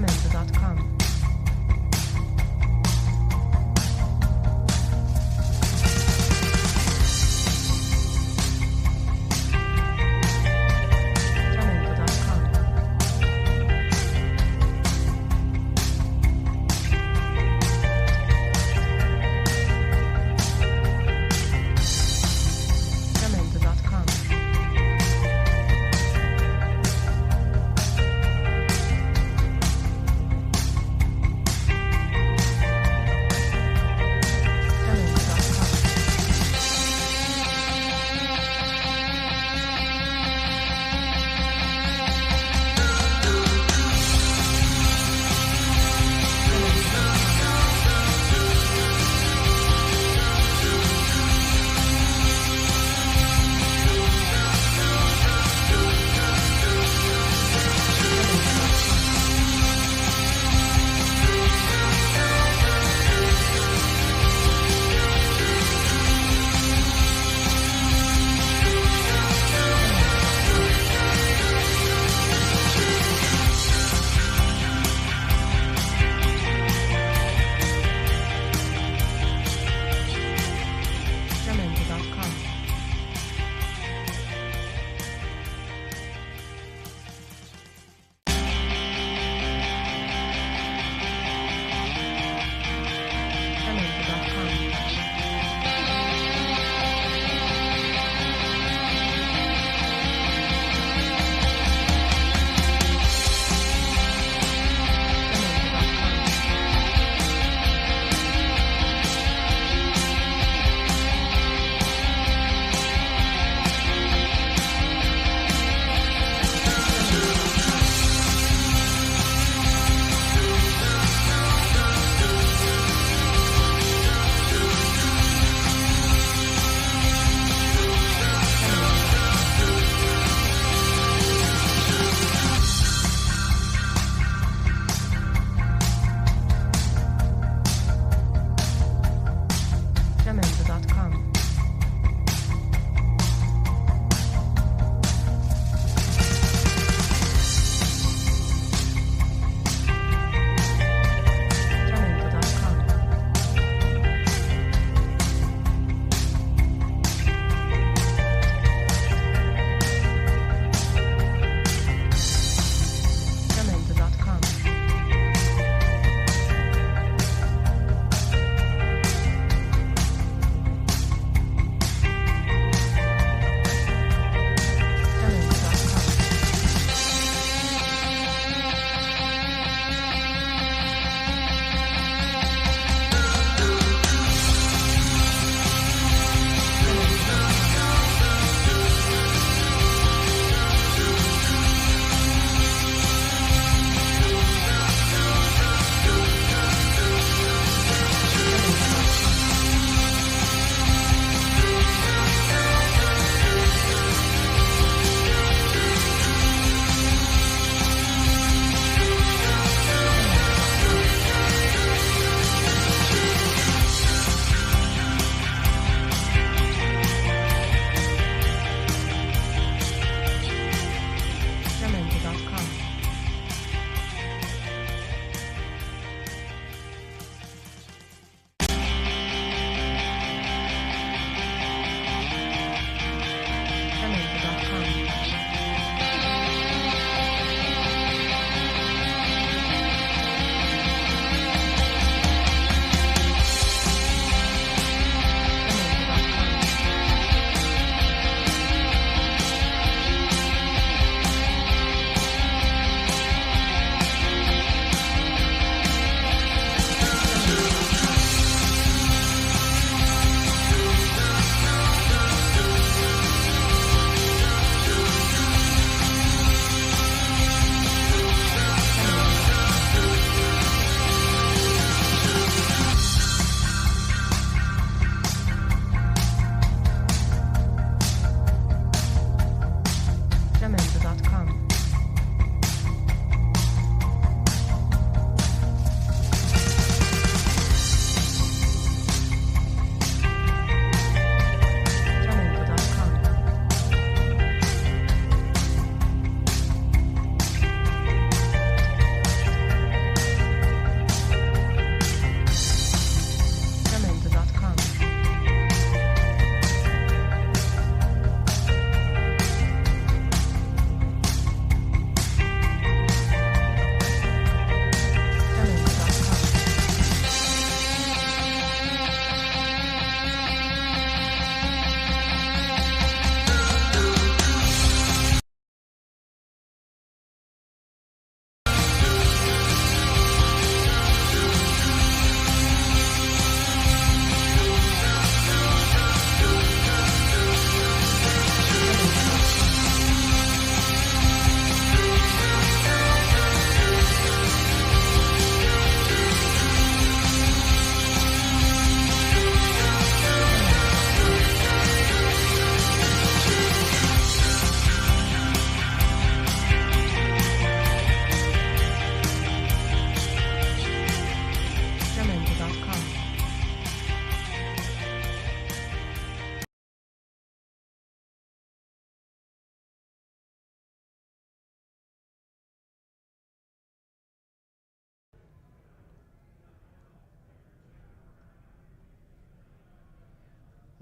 Jamendo.com.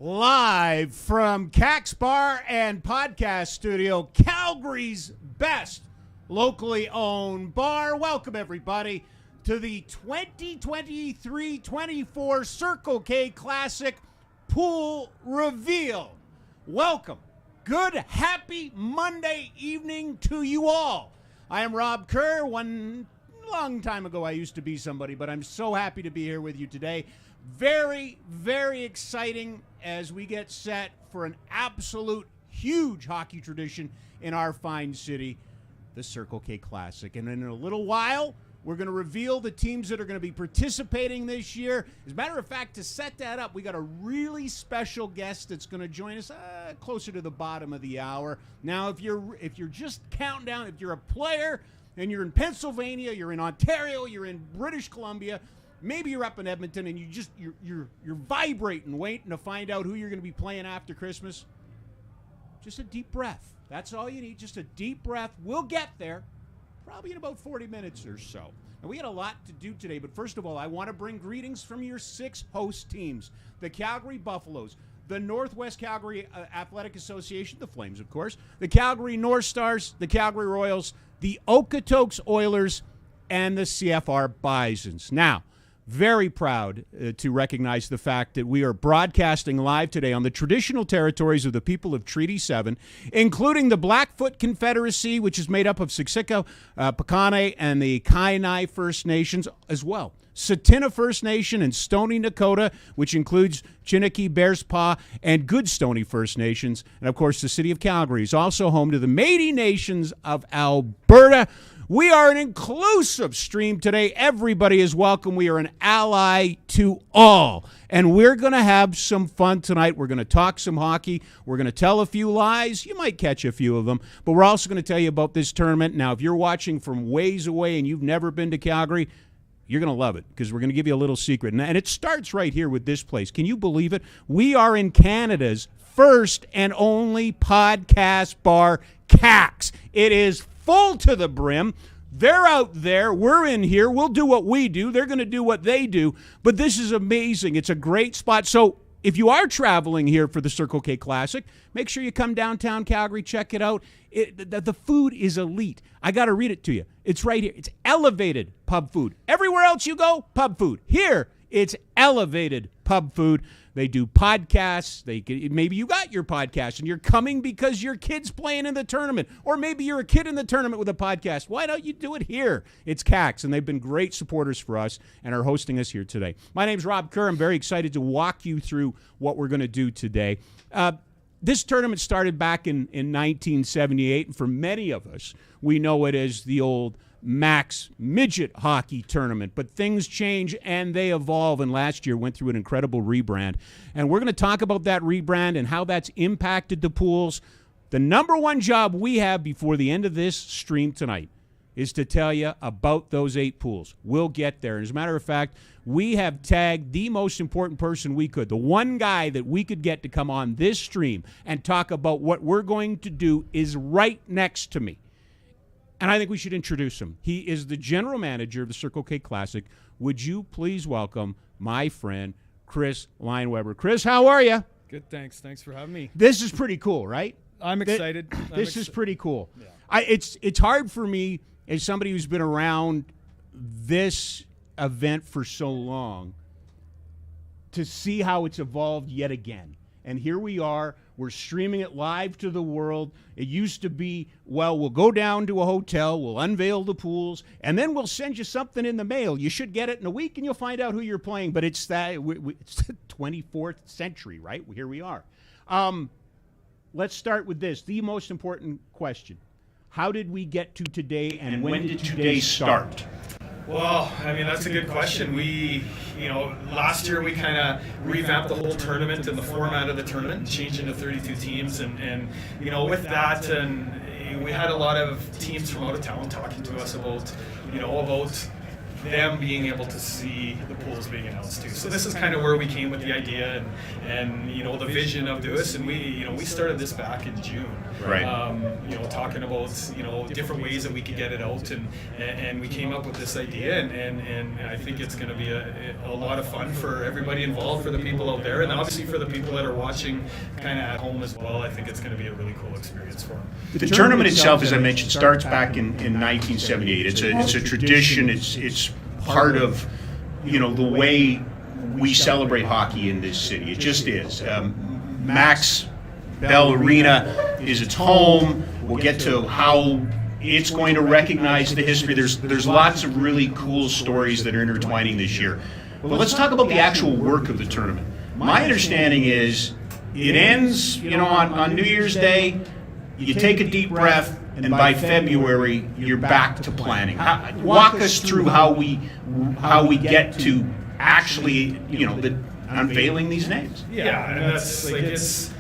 Live from Cax Bar and Podcast Studio, Calgary's best locally owned bar. Welcome, everybody, to the 2023-24 Circle K Classic Pool Reveal. Welcome. Good, happy Monday evening to you all. I am Rob Kerr. One long time ago I used to be somebody, but I'm so happy to be here with you today. Very, very exciting as we get set for an absolute huge hockey tradition in our fine city, the Circle K Classic. And in a little while, we're going to reveal the teams that are going to be participating this year. As a matter of fact, to set that up, we got a really special guest that's going to join us closer to the bottom of the hour. Now, if you're just counting down, if you're a player and you're in Pennsylvania, you're in Ontario, you're in British Columbia, maybe you're up in Edmonton and you're vibrating, waiting to find out who you're going to be playing after Christmas. Just a deep breath. That's all you need. Just a deep breath. We'll get there, probably in about 40 minutes or so. And we had a lot to do today, but first of all, I want to bring greetings from your 6 host teams: the Calgary Buffaloes, the Northwest Calgary Athletic Association, the Flames, of course, the Calgary North Stars, the Calgary Royals, the Okotoks Oilers, and the CFR Bisons. Now, very proud to recognize the fact that we are broadcasting live today on the traditional territories of the people of Treaty 7, including the Blackfoot Confederacy, which is made up of Siksika, Piikani, and the Kainai First Nations as well. Tsuut'ina First Nation and Stoney Nakoda, which includes Chiniki, Bears Paw, and Good Stoney First Nations. And, of course, the city of Calgary is also home to the Métis Nations of Alberta. We are an inclusive stream today. Everybody is welcome. We are an ally to all. And we're going to have some fun tonight. We're going to talk some hockey. We're going to tell a few lies. You might catch a few of them. But we're also going to tell you about this tournament. Now, if you're watching from ways away and you've never been to Calgary, you're going to love it because we're going to give you a little secret. And it starts right here with this place. Can you believe it? We are in Canada's first and only podcast bar, Cax. It is full to the brim. They're out there. We're in here. We'll do what we do. They're going to do what they do. But this is amazing. It's a great spot. So if you are traveling here for the Circle K Classic, make sure you come downtown Calgary. Check it out. The food is elite. I got to read it to you. It's right here. It's elevated pub food. Everywhere else you go, pub food. Here, it's elevated pub food. They do podcasts. Maybe you got your podcast and you're coming because your kid's playing in the tournament. Or maybe you're a kid in the tournament with a podcast. Why don't you do it here? It's Cax, and they've been great supporters for us and are hosting us here today. My name's Rob Kerr. I'm very excited to walk you through what we're going to do today. This tournament started back in 1978, and for many of us, we know it as the old Max Midget Hockey Tournament, but things change and they evolve, and last year went through an incredible rebrand, and we're going to talk about that rebrand and how that's impacted the pools. The number one job we have before the end of this stream tonight is to tell you about those 8 pools. We'll get there. As a matter of fact, we have tagged the most important person we could, the one guy that we could get to come on this stream and talk about what we're going to do is right next to me. And I think we should introduce him. He is the general manager of the Circle K Classic. Would you please welcome my friend, Chris Lineweber. Chris, how are you? Good, thanks. Thanks for having me. This is pretty cool, right? I'm excited. This is pretty cool. Yeah. It's hard for me, as somebody who's been around this event for so long, to see how it's evolved yet again. And here we are. We're streaming it live to the world. It used to be, well, we'll go down to a hotel, we'll unveil the pools, and then we'll send you something in the mail. You should get it in a week, and you'll find out who you're playing. But it's it's the 24th century, right? Here we are. Let's start with this, the most important question. How did we get to today, and when did today start? Well, I mean, that's a good question. Last year we kind of revamped the whole tournament and the format of the tournament, changed into 32 teams, and with that, and we had a lot of teams from out of town talking to us about them being able to see the pools being announced too. So this is kind of where we came with the idea and the vision of this. And we started this back in June. Right. Talking about different ways that we could get it out, and we came up with this idea, and I think it's going to be a lot of fun for everybody involved, for the people out there, and obviously for the people that are watching kind of at home as well. I think it's going to be a really cool experience for them. The tournament itself, as I mentioned, starts back in 1978. It's a tradition. It's part of the way we celebrate hockey in this city. It just is. Max Bell Arena is its home. We'll get to how it's going to recognize the history. There's lots of really cool stories that are intertwining this year. But let's talk about the actual work of the tournament. My understanding is it ends, on New Year's Day. You take a deep breath, and by February you're back to planning. Walk us through how we get to actually, unveiling these names. Yeah, and that's like it's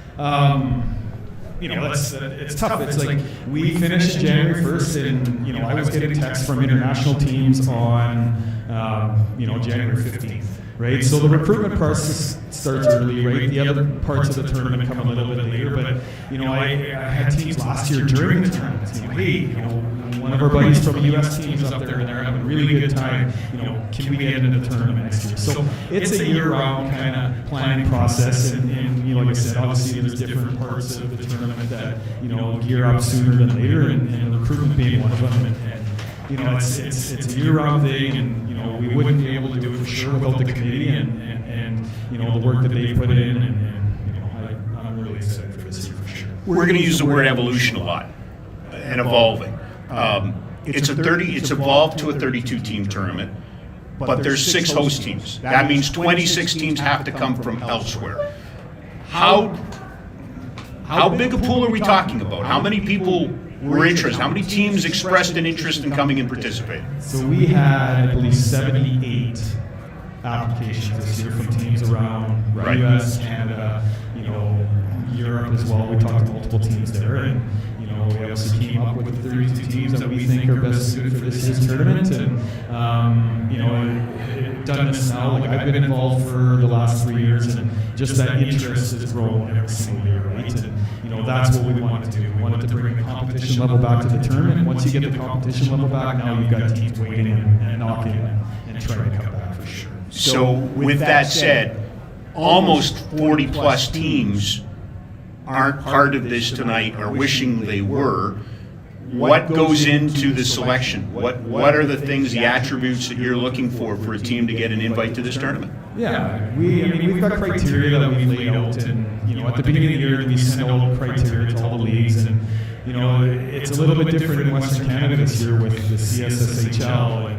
tough. It's like we finished January 1st, and I was getting texts from international teams on January 15th. Right, so the recruitment process starts early, right? The other parts of the tournament come a little bit later, but I had teams last year during the tournament. Hey, one of our buddies from the U.S. team is up there, and they're having a really good time. Can we get into the tournament next year? So it's a year-round kind of planning process, and like I said, obviously there's different parts of the tournament that gear up sooner than later, and recruitment being one of them. And it's a year-round thing, and we wouldn't be able to do it for sure without the committee and the work that they put in, and I'm really excited for this year for sure. We're going to use the word evolution a lot, and evolving. It's evolved to a 32-team tournament, but there's 6 host teams. That means 26 teams have to come from elsewhere. How big a pool are we talking about? How many people were interested? How many teams expressed an interest in coming and participating? So we had, I believe, 78 applications this year from teams around the U.S., Canada, Europe as well. We talked to multiple teams there, and we obviously came up with 32 teams that we think are best suited for this year's tournament. And done this now. Like I've been involved for the last 3 years, and just that interest has grown every single year, right? And that's what we wanted to do. We wanted to bring the competition level back to the tournament. Once you get the competition level back, now you've got teams waiting and knocking and trying to come back for sure. So with that said, almost 40 plus teams aren't part of this tonight or wishing they were. What goes into the selection? What are the things, the attributes that you're looking for a team to get an invite to this tournament? Yeah, we've got criteria that we've laid out, and at the beginning of the year we send out criteria to all the leagues, and it's a little bit different in Western Canada this year with the CSSHL and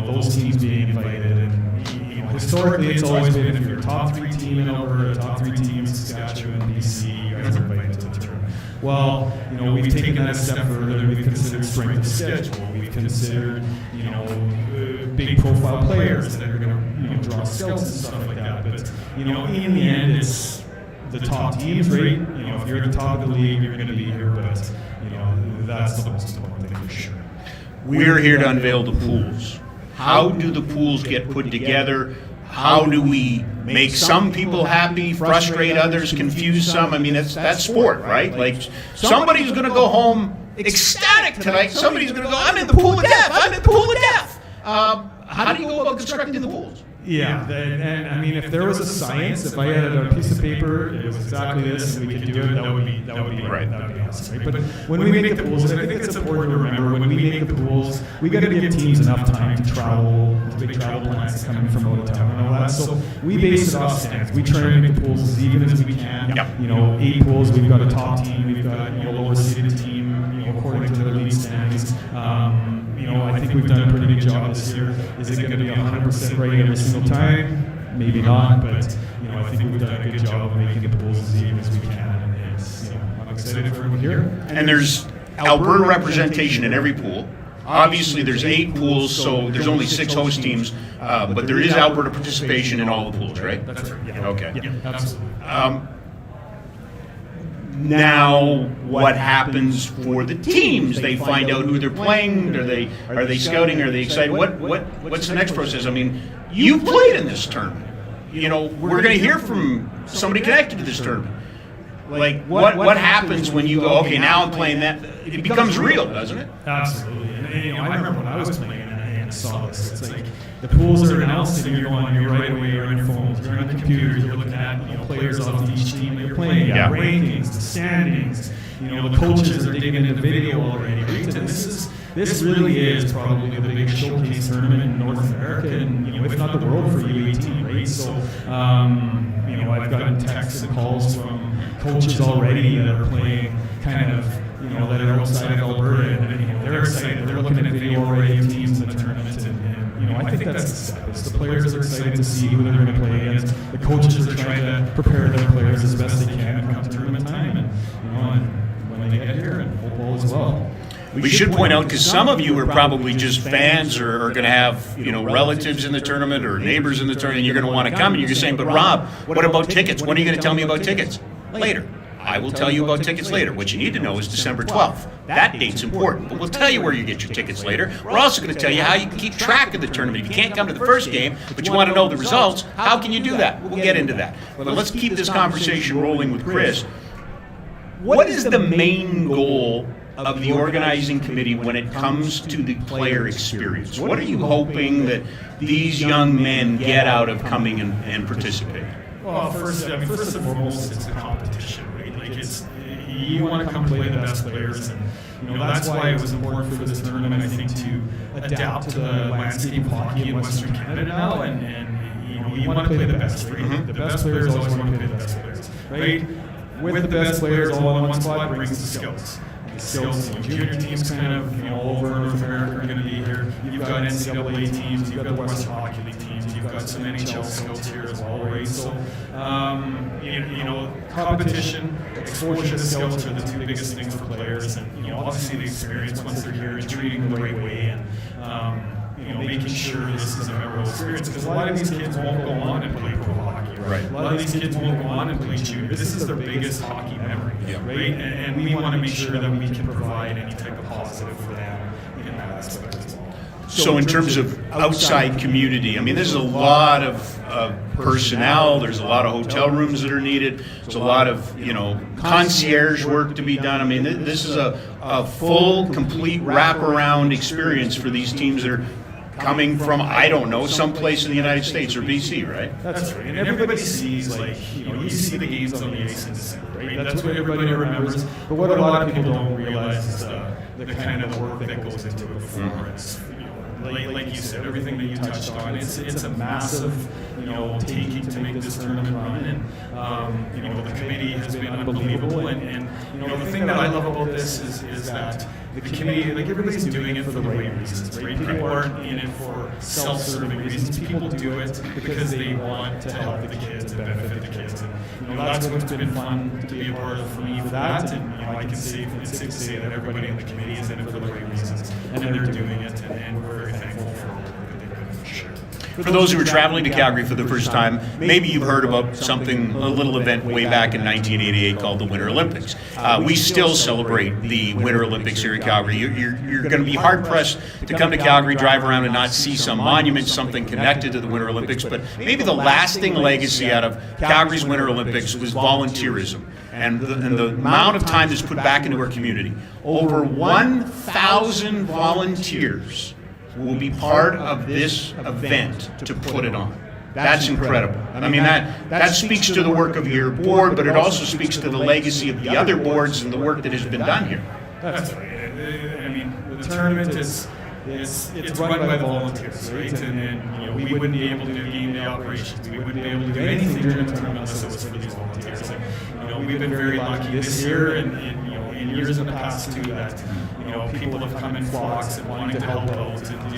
those teams being invited. And historically, it's always been if you're a top 3 team in Alberta, top 3 teams in Saskatchewan, BC, you guys are invited to the tournament. Well, we've taken that a step further. We've considered strength of schedule. We've considered, big profile players that are going to draw scouts and stuff like that. But, in the end, it's the top teams, right? If you're at the top of the league, you're going to be here. But, that's the most important thing for sure. We're here to unveil the pools. How do the pools get put together? How do we make some people happy, frustrate others, confuse some? I mean, that's sport, right? Like, somebody's going to go home ecstatic tonight. Somebody's going to go, I'm in the pool of death. I'm in the pool of death. How do you go about constructing the pools? Yeah, and if there was a science, if I had a piece of paper, it was exactly this, and we could do it, that would be right. That would be awesome, right? But when we make the pools, and I think it's important to remember, when we make the pools, we got to give teams enough time to travel, the big travel plans coming from out of town and all that. So we base it off standards. We try to make the pools as even as we can. Yep. 8 pools. We've got a top team. We've got a lower seeded team. According to their league standings. I think we've done a pretty good job this year. Is it going to be 100% right every single time? Maybe not, but I think we've done a good job of making the pools as even as we can. And I'm excited for everyone here. And there's Alberta representation in every pool. Obviously, there's 8 pools, so there's only 6 host teams, but there is Alberta participation in all the pools, right? That's right. Yeah. Okay. Yeah, absolutely. Now, what happens for the teams? They find out who they're playing. Are they scouting? Are they excited? What's the next process? I mean, you played in this tournament. We're going to hear from somebody connected to this tournament. Like, what happens when you go, okay, now I'm playing that? It becomes real, doesn't it? Absolutely. And I remember when I was playing and saw this. It's like the pools are announced, and you're right away. You're on your phones, you're on the computers, you're looking at players off each team that you're playing, Yeah. rankings, the standings. The coaches are digging into video already. Right? And this really is probably the big showcase tournament in North America, and if not the world for U18, right? So I've gotten texts and calls from coaches already that are playing kind of that are outside of Alberta, and they're excited. They're looking at video already of teams in the tournament, and I think that's the step. It's the players are excited to see who they're going to play against. The coaches are trying to prepare their players as best they can come tournament time, and when they get here, and football as well. We should point out, because some of you are probably just fans or are going to have, relatives in the tournament or neighbors in the tournament, and you're going to want to come, and you're saying, but Rob, what about tickets? When are you going to tell me about tickets? Later. I will tell you about tickets later. What you need to know is December 12th. That date's important, but we'll tell you where you get your tickets later. We're also going to tell you how you can keep track of the tournament. If you can't come to the first game, but you want to know the results, how can you do that? We'll get into that. But let's keep this conversation rolling with Chris. What is the main goal of the organizing committee when it comes to the player experience? What are you hoping that these young men get out of coming and participating? Well, first and foremost, it's a competition, right? Like you want to come play the best players, and that's why it was important for this tournament, I think, to adapt to the landscape of hockey in Western Canada now, and you want to play the best, right? Mm-hmm. The best players always want to play the best players, right? With the best players all in one spot brings the skills. Skills, junior teams kind of all over North America are going to be here. You've got NCAA teams, you've got the Western Hockey League teams, you've got some NHL scouts here as well, right? So, competition, exposure to scouts are the two biggest things for players, and obviously the experience once they're here and treating them the right way, and making sure this is a memorable experience, because a lot of these kids won't go on and play pro hockey. Right. A lot of these kids won't go on and play junior. This is their biggest hockey memory, right? And we want to make sure that we can provide any type of positive for them in that aspect as well. So in terms of outside community, I mean, there's a lot of personnel, there's a lot of hotel rooms that are needed, there's a lot of, concierge work to be done. I mean, this is a full, complete wraparound experience for these teams that are coming from, I don't know, someplace in the United States or BC, right? That's right. And everybody sees, you see the games on the ice in December, right? That's what everybody remembers. But what a lot of people don't realize is the kind of work that goes into it before. It's, like you said, everything that you touched on, it's a massive, taking to make this tournament run, and the committee has been unbelievable, and the thing that I love about this is that the committee, everybody's doing it for the right reasons, right? People aren't in it for self-serving reasons. People do it because they want to help the kids and benefit the kids, and that's what's been fun to be a part of for me for that, and I can say it's safe to say that everybody in the committee is in it for the right reasons, and they're doing it, and we're very thankful for what they're doing, for sure. For those who are traveling to Calgary for the first time, maybe you've heard about something, a little event way back in 1988 called the Winter Olympics. We still celebrate the Winter Olympics here in Calgary. You're going to be hard-pressed to come to Calgary, drive around, and not see some monument, something connected to the Winter Olympics. But maybe the lasting legacy out of Calgary's Winter Olympics was volunteerism and the amount of time that's put back into our community. Over 1,000 volunteers will be part of this event to put it on. That's incredible. I mean, that speaks to the work of your board, but it also speaks to the legacy of the other boards and the work that has been done here. That's right. I mean, the tournament it's run by volunteers, right? And we wouldn't be able to do game day operations. We wouldn't be able to do anything during the tournament unless it was for these volunteers. And we've been very lucky this year, and in years in the past too, that people have come in flocks and wanting to help out and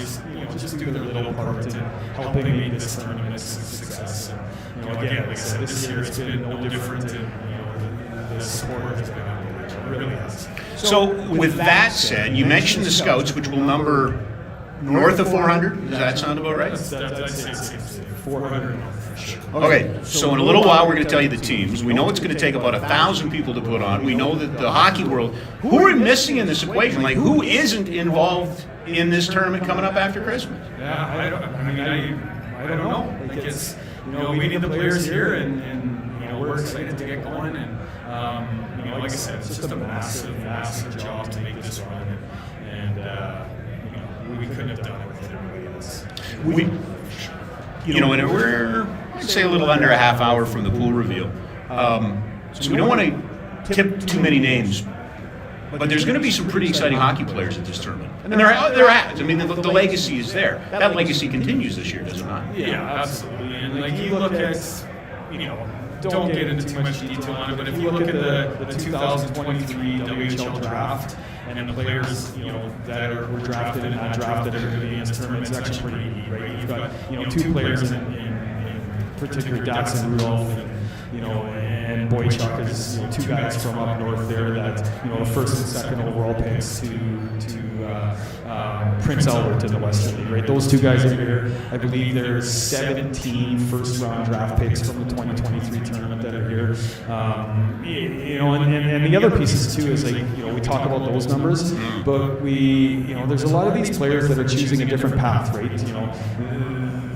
just do their little part in helping make this tournament a success. And again, like I said, this year it's been no different, and the support has been unbelievable. It really has. So with that said, you mentioned the Scouts, which will number North of 400? Does that sound about right? That's 400 for sure. Okay, so in a little while we're going to tell you the teams. We know it's going to take about 1,000 people to put on. We know that the hockey world, who are missing in this equation? Like, who isn't involved in this tournament coming up after Christmas? Yeah, I don't know. Like, it's, we need the players here, and we're excited to get going. And like I said, it's just a massive job to make this run, and we couldn't have done it with everybody else. And we're, I'd say, a little under a half hour from the pool reveal. So we don't want to tip too many names, but there's going to be some pretty exciting hockey players at this tournament. And there has. I mean, the legacy is there. That legacy continues this year, does it not? Yeah, absolutely. And like you look at, don't get into too much detail on it, but if you look at the 2023 WHL draft and the players, that were drafted and not drafted that are going to be in this tournament, it's actually pretty neat, right? You've got, two players in particular, Dax and Rudolph, and Boychuk is, two guys from up north there that, the first and second overall picks to Prince Albert in the Western League, right? Those two guys are here. I believe there's 17 first-round draft picks from the 2023 tournament that are here. And the other pieces too is like, we talk about those numbers, but there's a lot of these players that are choosing a different path, right?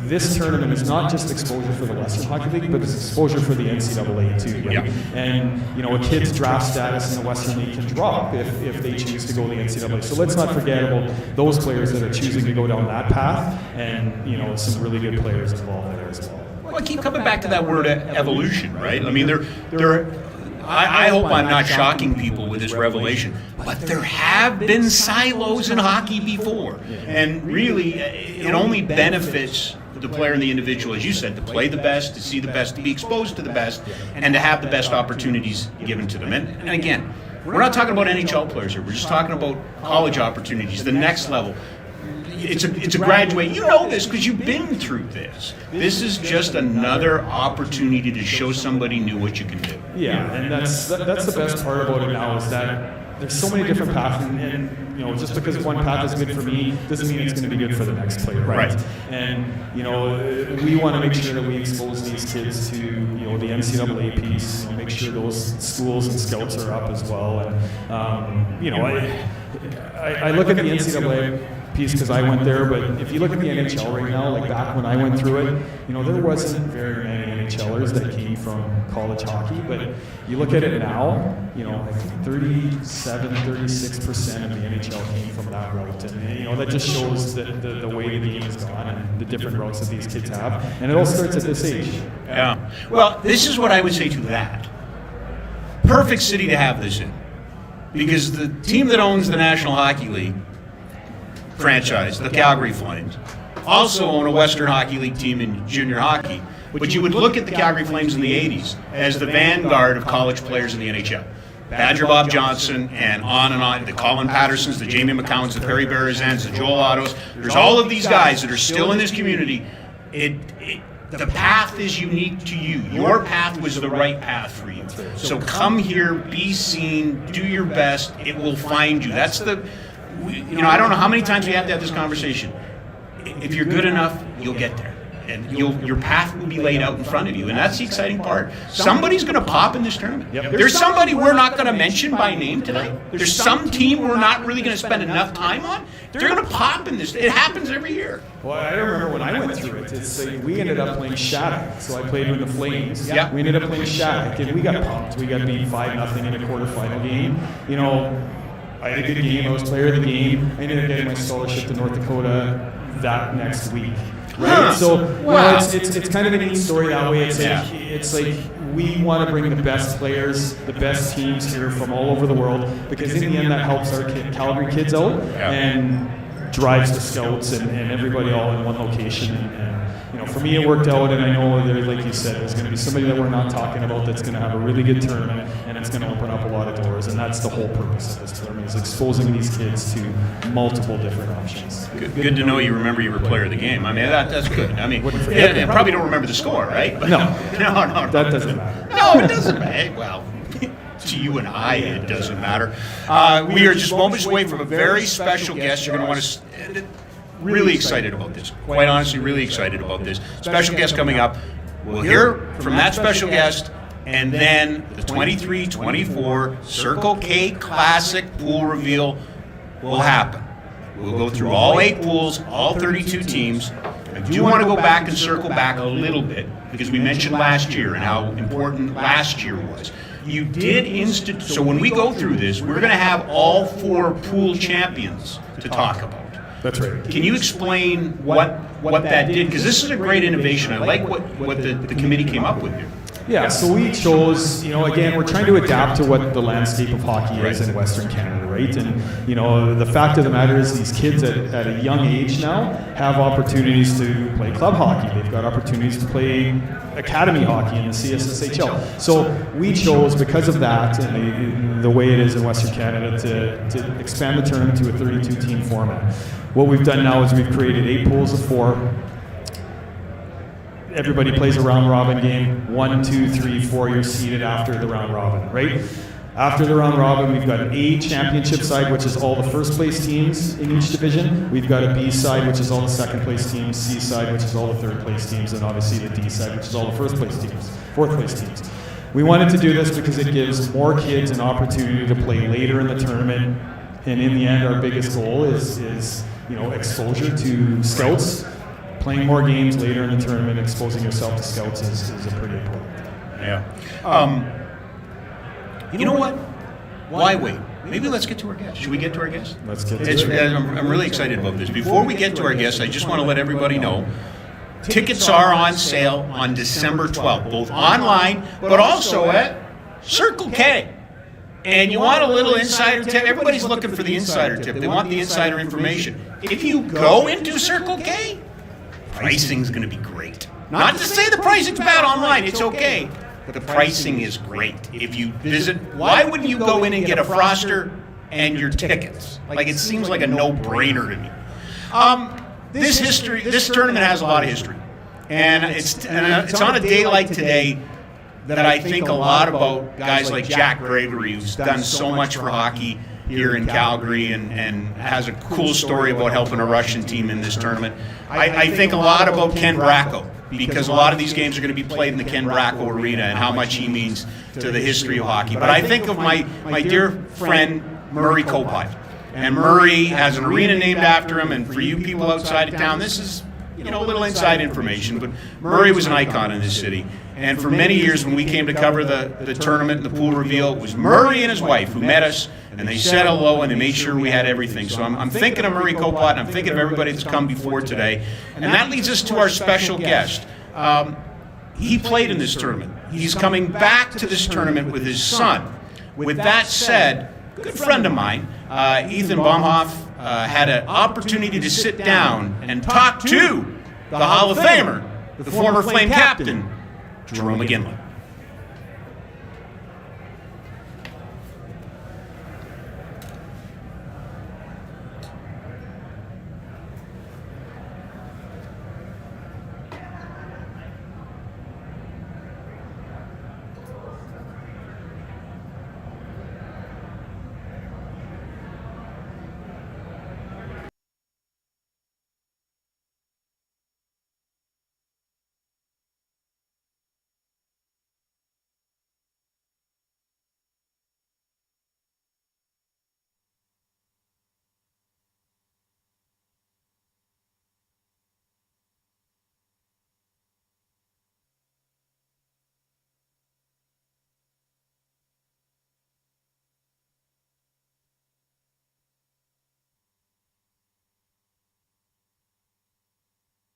This tournament is not just exposure for the Western Hockey League, but it's exposure for the NCAA too, right? Yeah. And a kid's draft status in the Western League can drop if they choose to go to the NCAA. So let's not forget about those players that are choosing to go down that path, and some really good players involved there as well. Well, I keep coming back to that word evolution, right? I mean, I hope I'm not shocking people with this revelation, but there have been silos in hockey before, and really, it only benefits the player and the individual, as you said, to play the best, to see the best, to be exposed to the best, and to have the best opportunities given to them. And again, we're not talking about NHL players here. We're just talking about college opportunities, the next level. It's a graduate. You know this because you've been through this. This is just another opportunity to show somebody new what you can do. Yeah, and that's the best part about it now is that there's so many different paths, and just because one path is good for me doesn't mean it's going to be good for the next player, right? And we want to make sure that we expose these kids to the NCAA piece, make sure those schools and scouts are up as well, and I look at the NCAA piece because I went there, but if you look at the NHL right now, like back when I went through it, there wasn't very many NHLers that came from college hockey, but you look at it now, I think 36% of the NHL came from that route, and that just shows the way the game has gone and the different routes that these kids have, and it all starts at this age. Yeah. Well, this is what I would say to that. Perfect city to have this in, because the team that owns the National Hockey League franchise, the Calgary Flames, also own a Western Hockey League team in junior hockey. But you would look at the Calgary Flames in the 80s as the vanguard of college players in the NHL. Badger Bob Johnson and on, the Colin Pattersons, the Jamie McCowans, the Perry Berezans, the Joel Ottos. There's all of these guys that are still in this community. The path is unique to you. Your path was the right path for you. So come here, be seen, do your best. It will find you. That's I don't know how many times we have to have this conversation. If you're good enough, you'll get there. And your path will be laid out in front of you. And that's the exciting part. Somebody's going to pop in this tournament. There's somebody we're not going to mention by name tonight. There's some team we're not really going to spend enough time on. They're going to pop in this. It happens every year. Well, I remember when I went through it, we ended up playing Shattuck. So I played with the Flames. Yeah. We ended up playing Shattuck, and we got pumped. We got beat 5-0 in a quarterfinal game. I had a good game. I was player of the game. I ended up getting my scholarship to North Dakota that next week. Right? So it's kind of a neat story that way. It's like we want to bring the best players, the best teams here from all over the world, because in the end that helps our Calgary kids out and drives the scouts and everybody all in one location. And for me it worked out, and I know like you said, there's going to be somebody that we're not talking about that's going to have a really good tournament, and it's going to open up a lot of doors, and that's the whole purpose of this tournament, is exposing these kids to multiple different options. Good to know you remember you were player of the game. I mean, that's good. I mean, you probably don't remember the score, right? No. No. That doesn't matter. No, it doesn't matter. Well, to you and I, it doesn't matter. We are just moments away from a very special guest. You're going to want to... really excited about this. Quite honestly, really excited about this. Special guest coming up. We'll hear from that special guest, and then the 23-24 Circle K Classic pool reveal will happen. We'll go through all 8 pools, all 32 teams. I do want to go back and circle back a little bit because we mentioned last year and how important last year was. You did so when we go through this, we're going to have all 4 pool champions to talk about. That's right. Can you explain what that did? Because this is a great innovation. I like what the committee came up with here. Yeah, so we chose, again, we're trying to adapt to what the landscape of hockey is in Western Canada, right? And, the fact of the matter is these kids at a young age now have opportunities to play club hockey. They've got opportunities to play academy hockey in the CSSHL. So we chose, because of that and the way it is in Western Canada, to expand the tournament to a 32-team format. What we've done now is we've created 8 pools of 4. Everybody plays a round robin game. 1, 2, 3, 4. You're seeded after the round robin, right? After the round robin, we've got an A championship side, which is all the first place teams in each division. We've got a B side, which is all the second place teams. C side, which is all the third place teams, and obviously the D side, which is all the first place teams, fourth place teams. We wanted to do this because it gives more kids an opportunity to play later in the tournament, and in the end, our biggest goal is exposure to scouts. Playing more games later in the tournament, exposing yourself to scouts is a pretty important. Yeah. You know what? Why wait? Maybe let's get to our guest. Should we get to our guest? Let's get to it. I'm really excited about this. Before we get to our guest, I just want to let everybody know tickets are on sale on December 12th, both online but also at Circle K. And you want a little insider tip? Everybody's looking for the insider tip. They want the insider information. If you go into Circle K, pricing's going to be great. Not to say the pricing's bad online, it's okay. The pricing is great. If you visit, why wouldn't you go in and get a Froster and your tickets? Like, it seems like a no-brainer to me. This tournament has a lot of history. And it's on a day like today that I think a lot about guys like Jack Gregory, who's done so much for hockey here in Calgary and has a cool story about helping a Russian team in this tournament. I think a lot about Ken Bracco, because a lot of these games are going to be played in the Ken Bracco Arena and how much he means to the history of hockey. But I think of my dear friend Murray Kopite. And Murray has an arena named after him, and for you people outside of town, this is a little inside information, but Murray was an icon in this city. And for many years, when we came to cover the tournament, the pool reveal, it was Murray and his wife who met us, and they said hello, and they made sure we had everything. So I'm thinking of Murray Kopite, and I'm thinking of everybody that's come before today. And that leads us to our special guest. He played in this tournament. He's coming back to this tournament with his son. With that said, a good friend of mine, Ethan Baumhoff, had an opportunity to sit down and talk to the Hall of Famer, the former Flame captain, Jerome Iginla.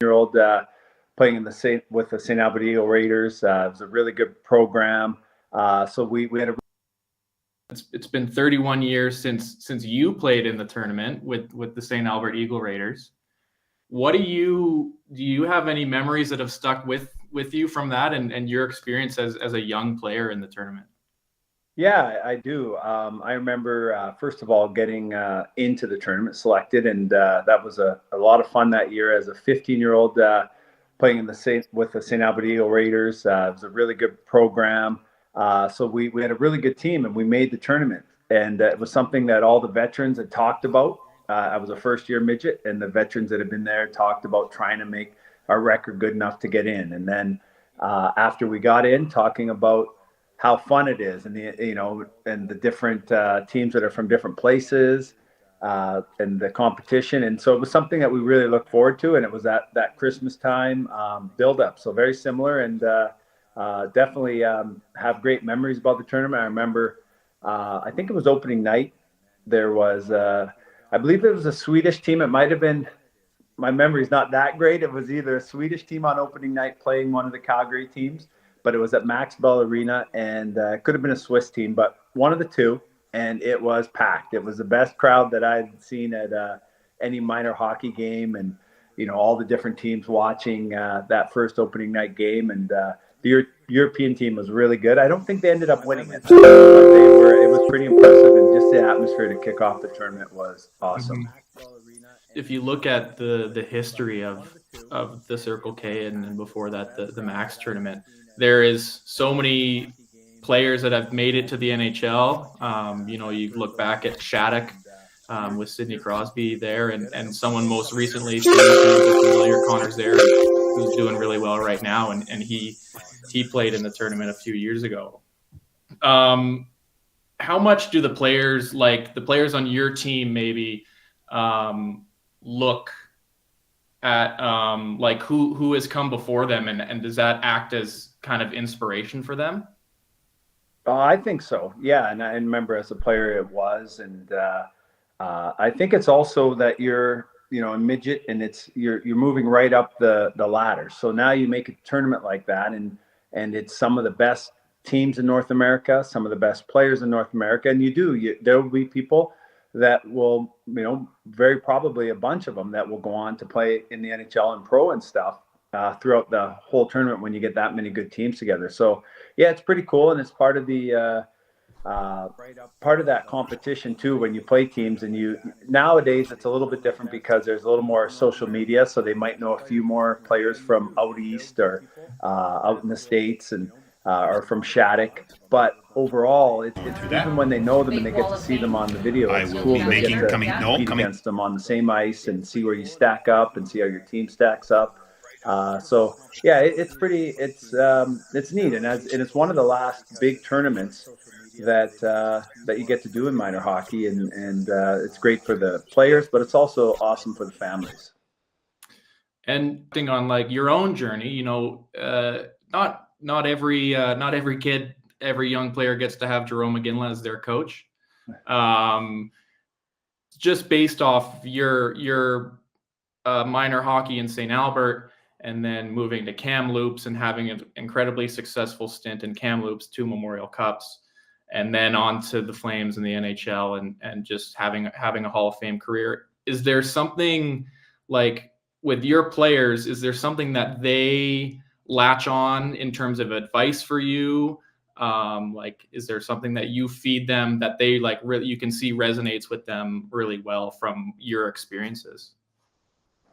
Year-old playing in with the St. Albert Eagle Raiders. It was a really good program. So we had a. It's been 31 years since you played in the tournament with the St. Albert Eagle Raiders. What do you have any memories that have stuck with you from that and your experience as a young player in the tournament? Yeah, I do. I remember, first of all, getting into the tournament, selected, and that was a lot of fun that year as a 15-year-old playing with the St. Albert Eagle Raiders. It was a really good program. So we had a really good team, and we made the tournament. And it was something that all the veterans had talked about I was a first-year midget, and the veterans that have been there talked about trying to make our record good enough to get in. And then after we got in, talking about how fun it is, and and the different teams that are from different places, and the competition. And so it was something that we really looked forward to, and it was that Christmas time build up. So very similar, and definitely have great memories about the tournament. I remember, I think it was opening night. There was, I believe it was a Swedish team. It might have been, my memory's not that great. It was either a Swedish team on opening night playing one of the Calgary teams, but it was at Max Bell Arena, and it could have been a Swiss team, but one of the two. And it was packed. It was the best crowd that I'd seen at any minor hockey game, and all the different teams watching that first opening night game. And the European team was really good. I don't think they ended up winning it, but it was pretty impressive, and just the atmosphere to kick off the tournament was awesome. If you look at the history of the Circle K and before that the Max tournament, there is so many players that have made it to the NHL. You look back at Shattuck with Sidney Crosby there, and someone most recently, familiar, Connor's there, who's doing really well right now, and he played in the tournament a few years ago. How much do the players on your team maybe look at who has come before them, and does that act as kind of inspiration for them? I think so. Yeah. And I remember as a player it was. And I think it's also that you're, a midget, and you're moving right up the ladder. So now you make a tournament like that, and it's some of the best teams in North America, some of the best players in North America. And there will be people that will, very probably a bunch of them that will go on to play in the NHL and pro and stuff throughout the whole tournament when you get that many good teams together. So yeah, it's pretty cool, and it's part of the part of that competition too. When you play teams, and nowadays it's a little bit different because there's a little more social media, so they might know a few more players from out east or out in the States, and or from Shattuck. But overall, it's even when they know them and they get to see them on the video, it's cool to get to compete against them on the same ice and see where you stack up and see how your team stacks up. So yeah, it's neat, and it's one of the last big tournaments that you get to do in minor hockey, and it's great for the players, but it's also awesome for the families. And thing on your own journey, not every kid, every young player gets to have Jerome Iginla as their coach. Just based off your minor hockey in St. Albert, and then moving to Kamloops and having an incredibly successful stint in Kamloops, 2 Memorial Cups, and then on to the Flames in the NHL, and just having a Hall of Fame career. Is there something with your players, is there something that they latch on in terms of advice for you? Is there something that you feed them that they really, you can see resonates with them really well from your experiences?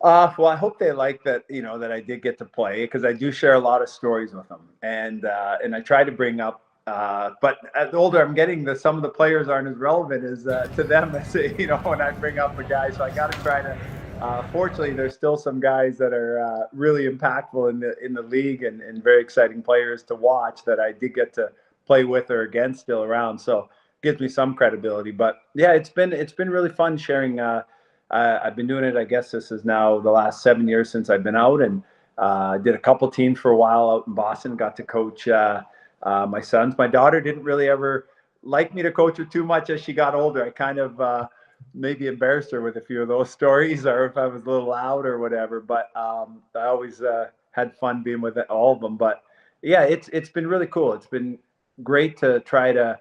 Well, I hope they like that, that I did get to play, because I do share a lot of stories with them, and I try to bring up, but as older I'm getting, some of the players aren't as relevant as to them as when I bring up a guy. So I got to try to. Fortunately, there's still some guys that are really impactful in the league, and very exciting players to watch that I did get to play with or against still around. So it gives me some credibility. But yeah, it's been really fun sharing. I've been doing it, I guess this is now the last 7 years since I've been out, and did a couple teams for a while out in Boston, got to coach my sons. My daughter didn't really ever like me to coach her too much as she got older. I kind of maybe embarrassed her with a few of those stories, or if I was a little loud or whatever, but I always had fun being with all of them. But yeah, it's been really cool. It's been great to try to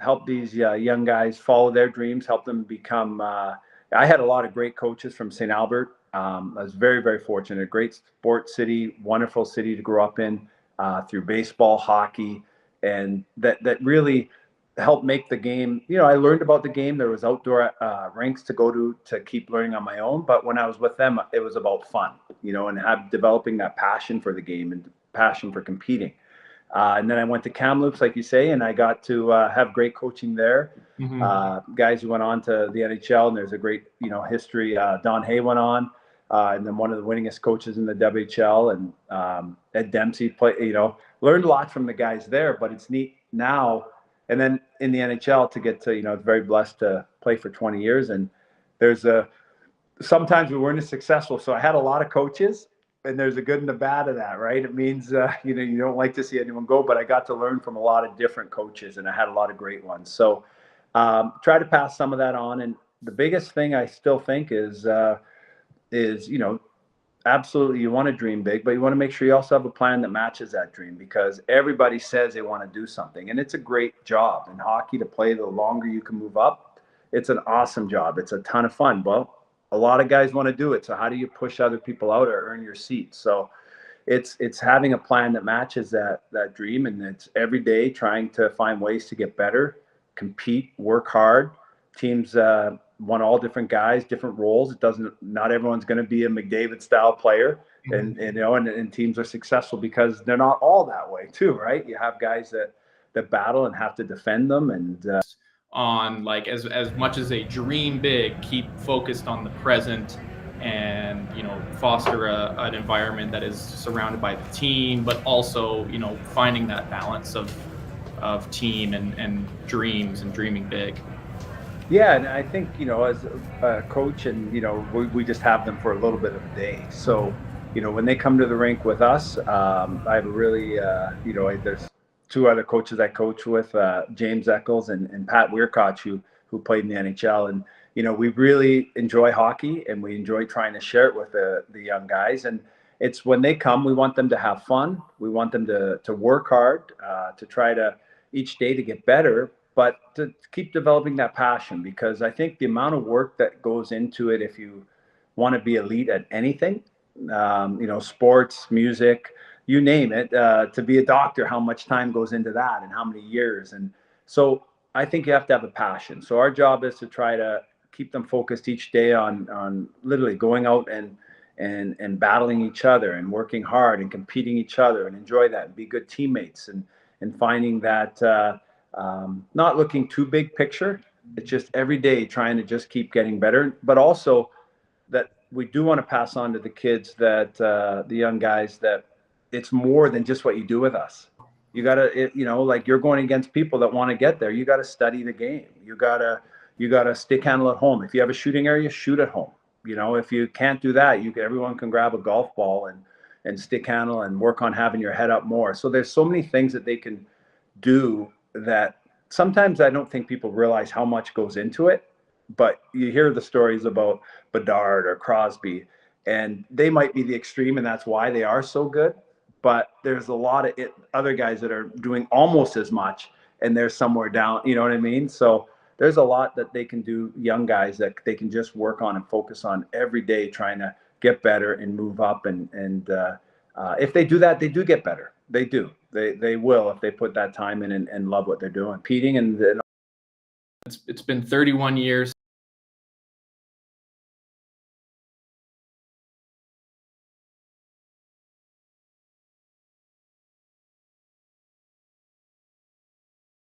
help these young guys follow their dreams, help them become I had a lot of great coaches from St. Albert. I was very, very fortunate. Great sports city, wonderful city to grow up in, through baseball, hockey, and that really helped make the game. I learned about the game. There was outdoor rinks to go to keep learning on my own. But when I was with them, it was about fun, and developing that passion for the game and passion for competing. And then I went to Kamloops, like you say, and I got to have great coaching there. Guys who went on to the NHL, and there's a great, history. Don Hay went on, and then one of the winningest coaches in the WHL, and Ed Dempsey learned a lot from the guys there. But it's neat now, and then in the NHL to get to, very blessed to play for 20 years. And sometimes we weren't as successful, so I had a lot of coaches. And there's a good and a bad of that, right? It means, you don't like to see anyone go, but I got to learn from a lot of different coaches, and I had a lot of great ones. So try to pass some of that on. And the biggest thing I still think is absolutely you want to dream big, but you want to make sure you also have a plan that matches that dream, because everybody says they want to do something. And it's a great job in hockey to play. The longer you can move up, it's an awesome job. It's a ton of fun. Well, a lot of guys want to do it. So how do you push other people out or earn your seat? So it's having a plan that matches that dream. And it's every day trying to find ways to get better, compete, work hard. Teams want all different guys, different roles. Not everyone's going to be a McDavid style player. And teams are successful because they're not all that way too, right? You have guys that battle and have to defend them. And on like as much as they dream big, keep focused on the present, and foster an environment that is surrounded by the team, but also finding that balance of team and dreams and dreaming big. Yeah, and I think as a coach, and we just have them for a little bit of a day. So when they come to the rink with us, I have a really there's two other coaches I coach with, James Eccles and Pat Weirkoch, who played in the NHL. And, we really enjoy hockey, and we enjoy trying to share it with the young guys. And it's when they come, we want them to have fun. We want them to work hard, to try to each day to get better, but to keep developing that passion, because I think the amount of work that goes into it, if you want to be elite at anything, sports, music, you name it, to be a doctor, how much time goes into that and how many years. And so I think you have to have a passion. So our job is to try to keep them focused each day on literally going out and battling each other and working hard and competing each other, and enjoy that and be good teammates, and finding that not looking too big picture. It's just every day trying to just keep getting better, but also that we do want to pass on to the kids, that the young guys, that it's more than just what you do with us. You got to, like you're going against people that want to get there. You got to study the game. You got to stick handle at home. If you have a shooting area, shoot at home. If you can't do that, everyone can grab a golf ball and stick handle and work on having your head up more. So there's so many things that they can do that sometimes I don't think people realize how much goes into it. But you hear the stories about Bedard or Crosby, and they might be the extreme, and that's why they are so good. But there's a lot of other guys that are doing almost as much, and they're somewhere down, you know what I mean? So there's a lot that they can do, young guys, that they can just work on and focus on every day, trying to get better and move up. And if they do that, they do get better. They do. They will, if they put that time in and love what they're doing. Competing and it's been 31 years.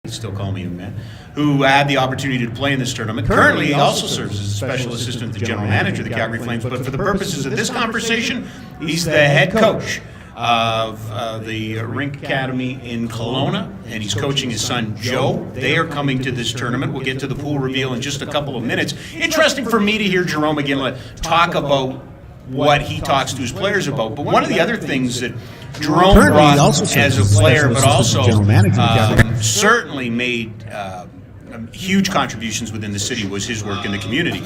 Still call me young man, who had the opportunity to play in this tournament. Currently, he also serves as a special assistant to the general manager of the Calgary Flames, but for the purposes of this conversation, he's the head coach of the Rink Academy in Kelowna, and he's coaching his son Joe. They are coming to this tournament. We'll get to the pool reveal in just a couple of minutes. Interesting for me to hear Jerome Iginla talk about what he talks to his players about. But one of the other things that Jerome brought as a player, but also certainly made huge contributions within the city, was his work in the community.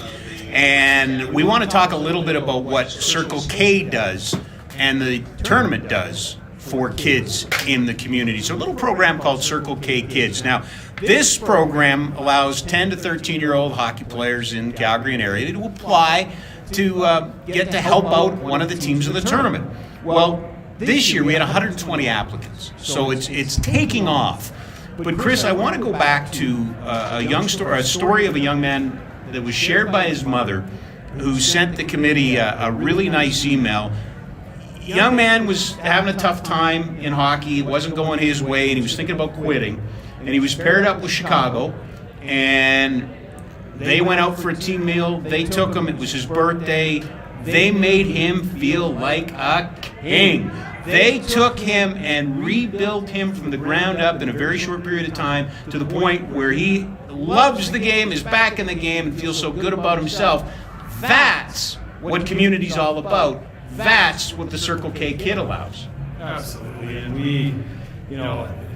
And we want to talk a little bit about what Circle K does and the tournament does for kids in the community. So a little program called Circle K Kids. Now, this program allows 10 to 13-year-old hockey players in Calgary and area to apply to get to help out one of the teams in the tournament. Well, this year we had 120 applicants, so it's taking off. But Chris, I want to go back to a story of a young man that was shared by his mother, who sent the committee a really nice email. young man was having a tough time in hockey. It wasn't going his way, and he was thinking about quitting. And he was paired up with Chicago, and they went out for a team meal. They took him. It was his birthday. They made him feel like a king. They took him and rebuilt him from the ground up in a very short period of time to the point where he loves the game, is back in the game, and feels so good about himself. That's what community's all about. That's what the Circle K Kid allows. Absolutely, and we,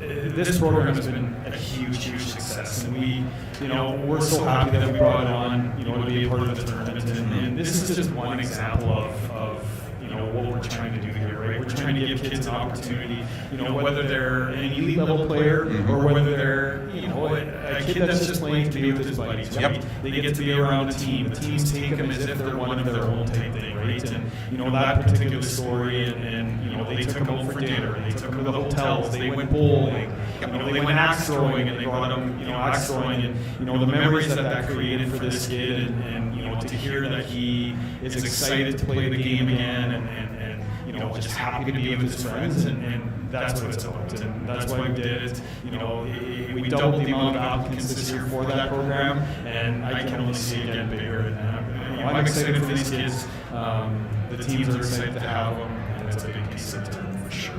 this program has been a huge success, and we're so happy that we brought it on, to be a part of the tournament, and this is just one example of what we're trying to do here, right? We're trying to give kids an opportunity, whether they're an elite level player or whether they're, a kid that's just playing to be with his buddies, right? Yep. They get to be around a team. The teams take them as if they're one of their own type thing, right? And, that particular story, and they took them out for dinner, they took them to the hotels, they went bowling, they went axe throwing, and they brought them, axe throwing, and, the memories that created for this kid, and to hear that he is excited to play the game again, and just happy to be with his friends, and that's what it's about, and that's why we did it. We doubled the amount of applicants this year for that program, and I can only see it getting bigger. And I'm excited for these kids. The teams are excited to have them, and it's a big piece of it for sure.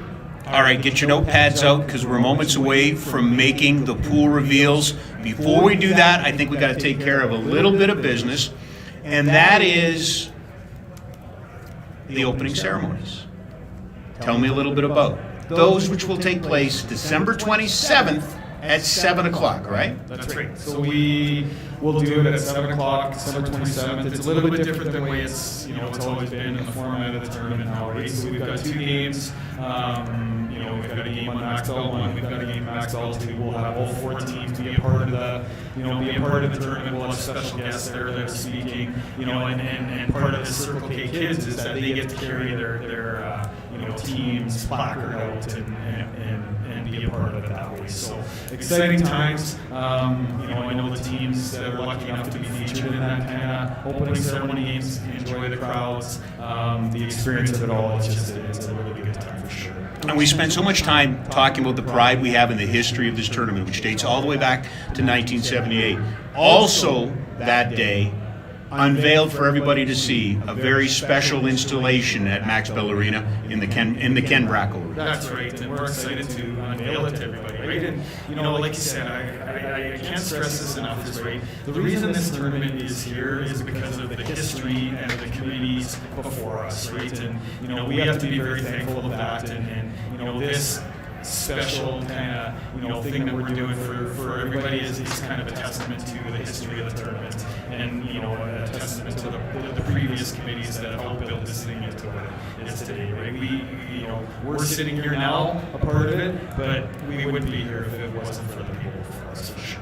All right, get your notepads out because we're moments away from making the pool reveals. Before we do that, I think we got to take care of a little bit of business, and that is the opening ceremonies. Tell me a little bit about those, which will take place December 27th at 7 o'clock, right? That's right. So we will do it at 7 o'clock, December 27th. It's a little bit different than the way it's always been in the format of the tournament now, right? So we've got 2 games. We've got a game on Max L1, we've got a game on Max L2. We'll have all 4 teams be a part of the, be a part of the tournament. We'll have special guests there that are speaking, and part of the Circle K Kids is that they get to carry their team's placard out and be a part of it that way. So exciting times. I know the teams that are lucky enough to be featured in that kind of opening ceremony games enjoy the crowds, the experience of it all. It's a really good time for sure. And we spent so much time talking about the pride we have in the history of this tournament, which dates all the way back to 1978. Also, that day, unveiled for everybody to see a very special installation at Max Bell Arena in the Ken Brackel Room. That's right, and we're excited to unveil it to everybody, right? And like you said, I can't stress this enough, is right. The reason this tournament is here is because of the history and the communities before us, right? And we have to be very thankful of that, and this special kind of thing that we're doing for everybody is kind of a testament to the history of the tournament, and a testament to the previous committees that helped build this thing into what it is today, right? We're sitting here now, a part of it, but we wouldn't be here if it wasn't for the people before us, for sure.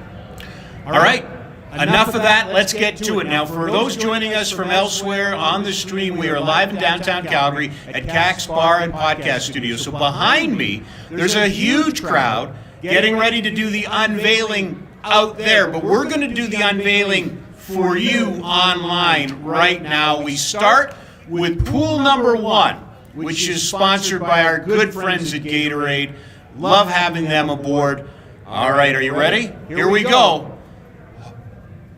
All right. Enough of that. Let's get to it now. For those joining us from elsewhere on the stream, we are live in downtown Calgary at CAC's Bar and Podcast Studio. So behind me, there's a huge crowd getting ready to do the unveiling out there. But we're going to do the unveiling for you online right now. We start with pool number 1, which is sponsored by our good friends at Gatorade. Love having them aboard. All right, are you ready? Here we go.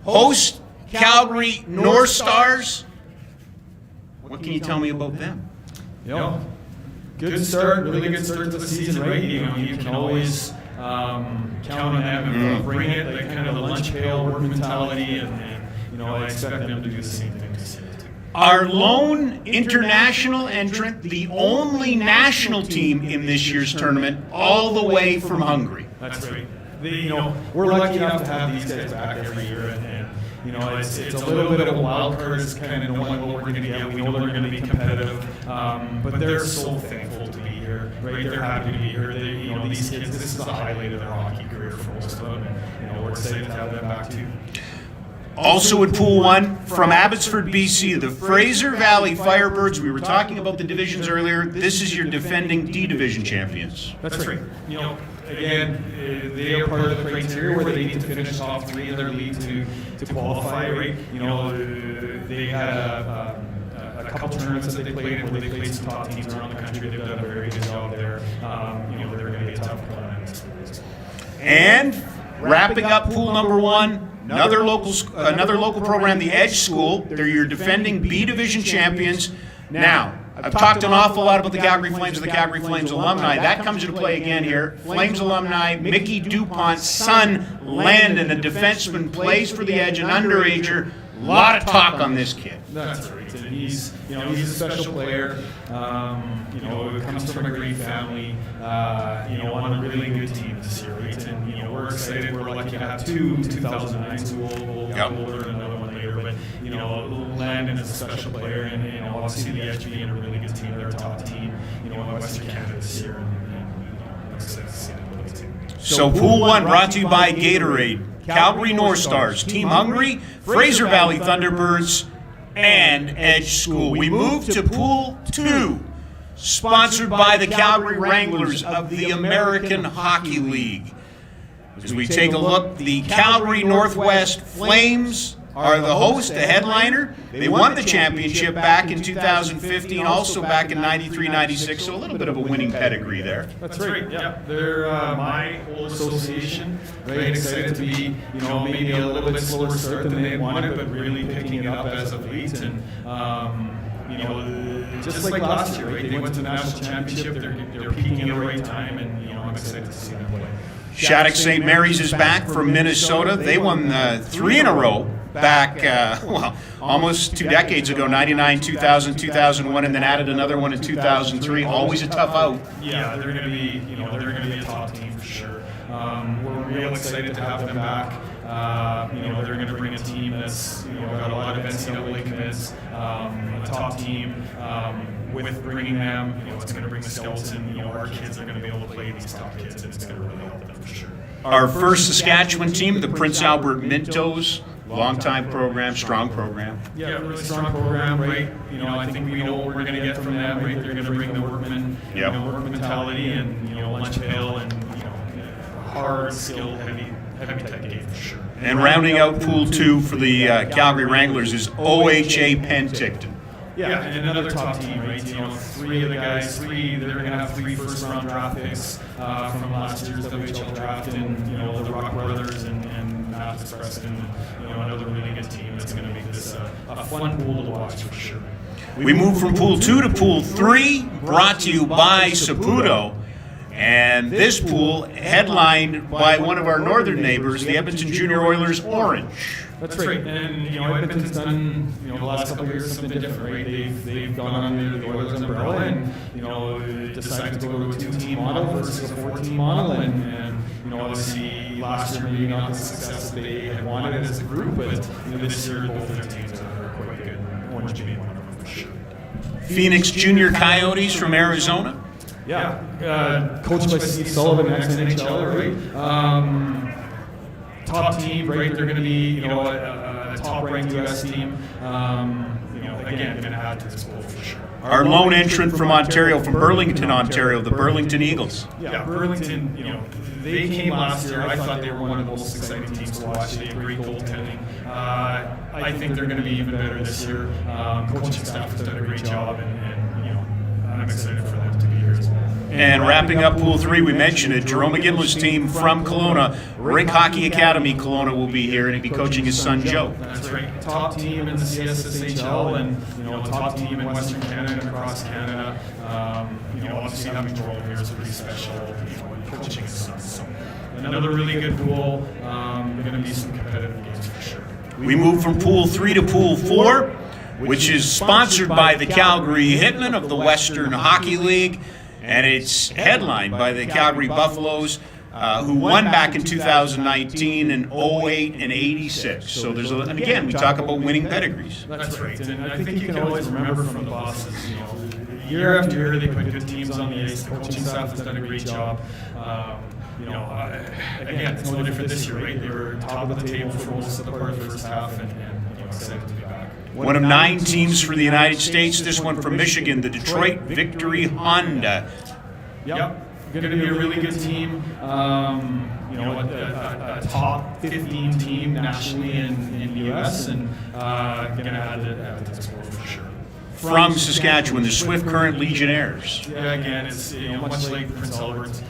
Host Calgary North Stars. What can you tell me about them? Good start, really good start to the season, right? You can always count on them and bring it, like kind of the lunch pail work mentality, and I expect them to do the same thing this year too. Our lone international entrant, the only national team in this year's tournament, all the way from Hungary. That's right. We're lucky enough to have these guys back every year, and it's a little bit of a wild card. It's kind of knowing what we're going to get. We know they're going to be competitive, but they're so thankful to be here, right? They're happy to be here. These kids, this is the highlight of their hockey career for most of them, and we're excited to have them back too. Also in Pool 1, from Abbotsford, BC, the Fraser Valley Firebirds. We were talking about the divisions earlier. This is your defending D-Division champions. That's right. Again, they are part of the criteria where they need to finish top 3 in their league to qualify, right? They had a a couple tournaments that they played where they played some top teams around the country. They've done a very good job there. They're going to be a tough opponent. And wrapping up pool number one, another local program, the Edge School. They're your defending B Division champions. Now, I've talked an awful lot about the Calgary Flames and the Calgary Flames alumni. That comes into play again here. Flames alumni, Mickey DuPont's son, Landon, a defenseman, plays for the Edge, an underager. A lot of talk on this kid. That's right. And he's a special player. Comes from a great family. On a really good team this year, right? And we're excited. We're lucky to have two 2009s. We'll learn another one later. But Landon is a special player, and obviously the Edge being a really good team, they're a top team. In Western Canada this year, and excited to see them play too. So Pool 1 brought to you by Gatorade, Calgary North Stars, Team Hungry, Fraser Valley Thunderbirds, and Edge School. We move to Pool 2, sponsored by the Calgary Wranglers of the American Hockey League. As we take a look, the Calgary Northwest Flames are the host, the headliner. They won the championship back in 2015, also back in 93-96, so a little bit of a winning pedigree there. That's right, yeah. They're my old association. Very excited to be, maybe a little bit slower start than they wanted, but really picking it up as of late. And, just like last year, right? They went to the national championship. They're peaking at the right time, and, I'm excited to see them play. Shattuck St. Mary's is back from Minnesota. They won 3 in a row back, almost 2 decades ago, 99, 2000, 2001, and then added another one in 2003. Always a tough out. Yeah, they're going to be, they're going to be a top team for sure. We're real excited to have them back. They're going to bring a team that's, got a lot of NCAA commits, a top team. With bringing them, it's going to bring the skeleton. Our kids are going to be able to play these top kids, and it's going to really help them for sure. Our first Saskatchewan team, the Prince Albert Mintos, long-time program, strong program. Yeah, really strong program, right? I think we know what we're going to get from them, right? They're going to bring the workman, work mentality, and lunch pail, and hard, skilled, heavy type game for sure. And rounding out Pool 2 for the Calgary Wranglers is OHA Penticton. Yeah, and another top team, right? 3 of the guys, they're going to have 3 first-round draft picks from last year's WHL draft, and, the Rock Brothers and Mathis Preston, another really good team that's going to make this a fun pool to watch for sure. We move from Pool 2 to Pool 3, brought to you by Saputo. And this pool headlined by one of our northern neighbors, the Edmonton Junior Oilers Orange. That's right. And, Edmonton's done, the last couple of years something different, right? They've gone under the Oilers umbrella and, decided to go to a 2-team model versus a 4-team model. And obviously last year maybe not the success that they had wanted as a group, but, this year both their teams are quite good. Orange being one of them for sure. Phoenix Junior Coyotes from Arizona. Yeah, coached by Steve Sullivan, ex-NHLer, right? Top team, right? They're going to be, a top-ranked U.S. team. Again, going to add to this pool for sure. Our lone entrant from Ontario, from Burlington, Ontario, the Burlington Eagles. Yeah, Burlington, they came last year. I thought they were one of the most exciting teams to watch. They have great goaltending. I think they're going to be even better this year. Coaching staff has done a great job, and I'm excited for them to be here as well. And wrapping up Pool 3, we mentioned it, Jerome Iginla's team from Kelowna, Rink Hockey Academy Kelowna, will be here, and he'll be coaching his son, Joe. That's right. Top team in the CSSHL, and, top team in Western Canada and across Canada. Obviously having Jerome here is pretty special, and coaching his son. So another really good pool. Going to be some competitive games for sure. We move from Pool 3 to Pool 4, which is sponsored by the Calgary Hitmen of the Western Hockey League. And it's headlined by the Calgary Buffaloes, who won back in 2019 and 08 and 86. So there's and again, we talk about winning pedigrees. That's right. And I think you can always remember from the bosses, year after year they put good teams on the ice. The coaching staff has done a great job. Again, it's no different this year, right? They were top of the table for most of the part of the first half, and excited to be back. One of 9 teams for the United States, this one from Michigan, the Detroit Victory Honda. Yep, going to be a really good team. A top 15 team nationally in the U.S. and going to add to this pool for sure. from Saskatchewan, the Swift Current Legionnaires. Yeah, again, it's much like Prince Albert.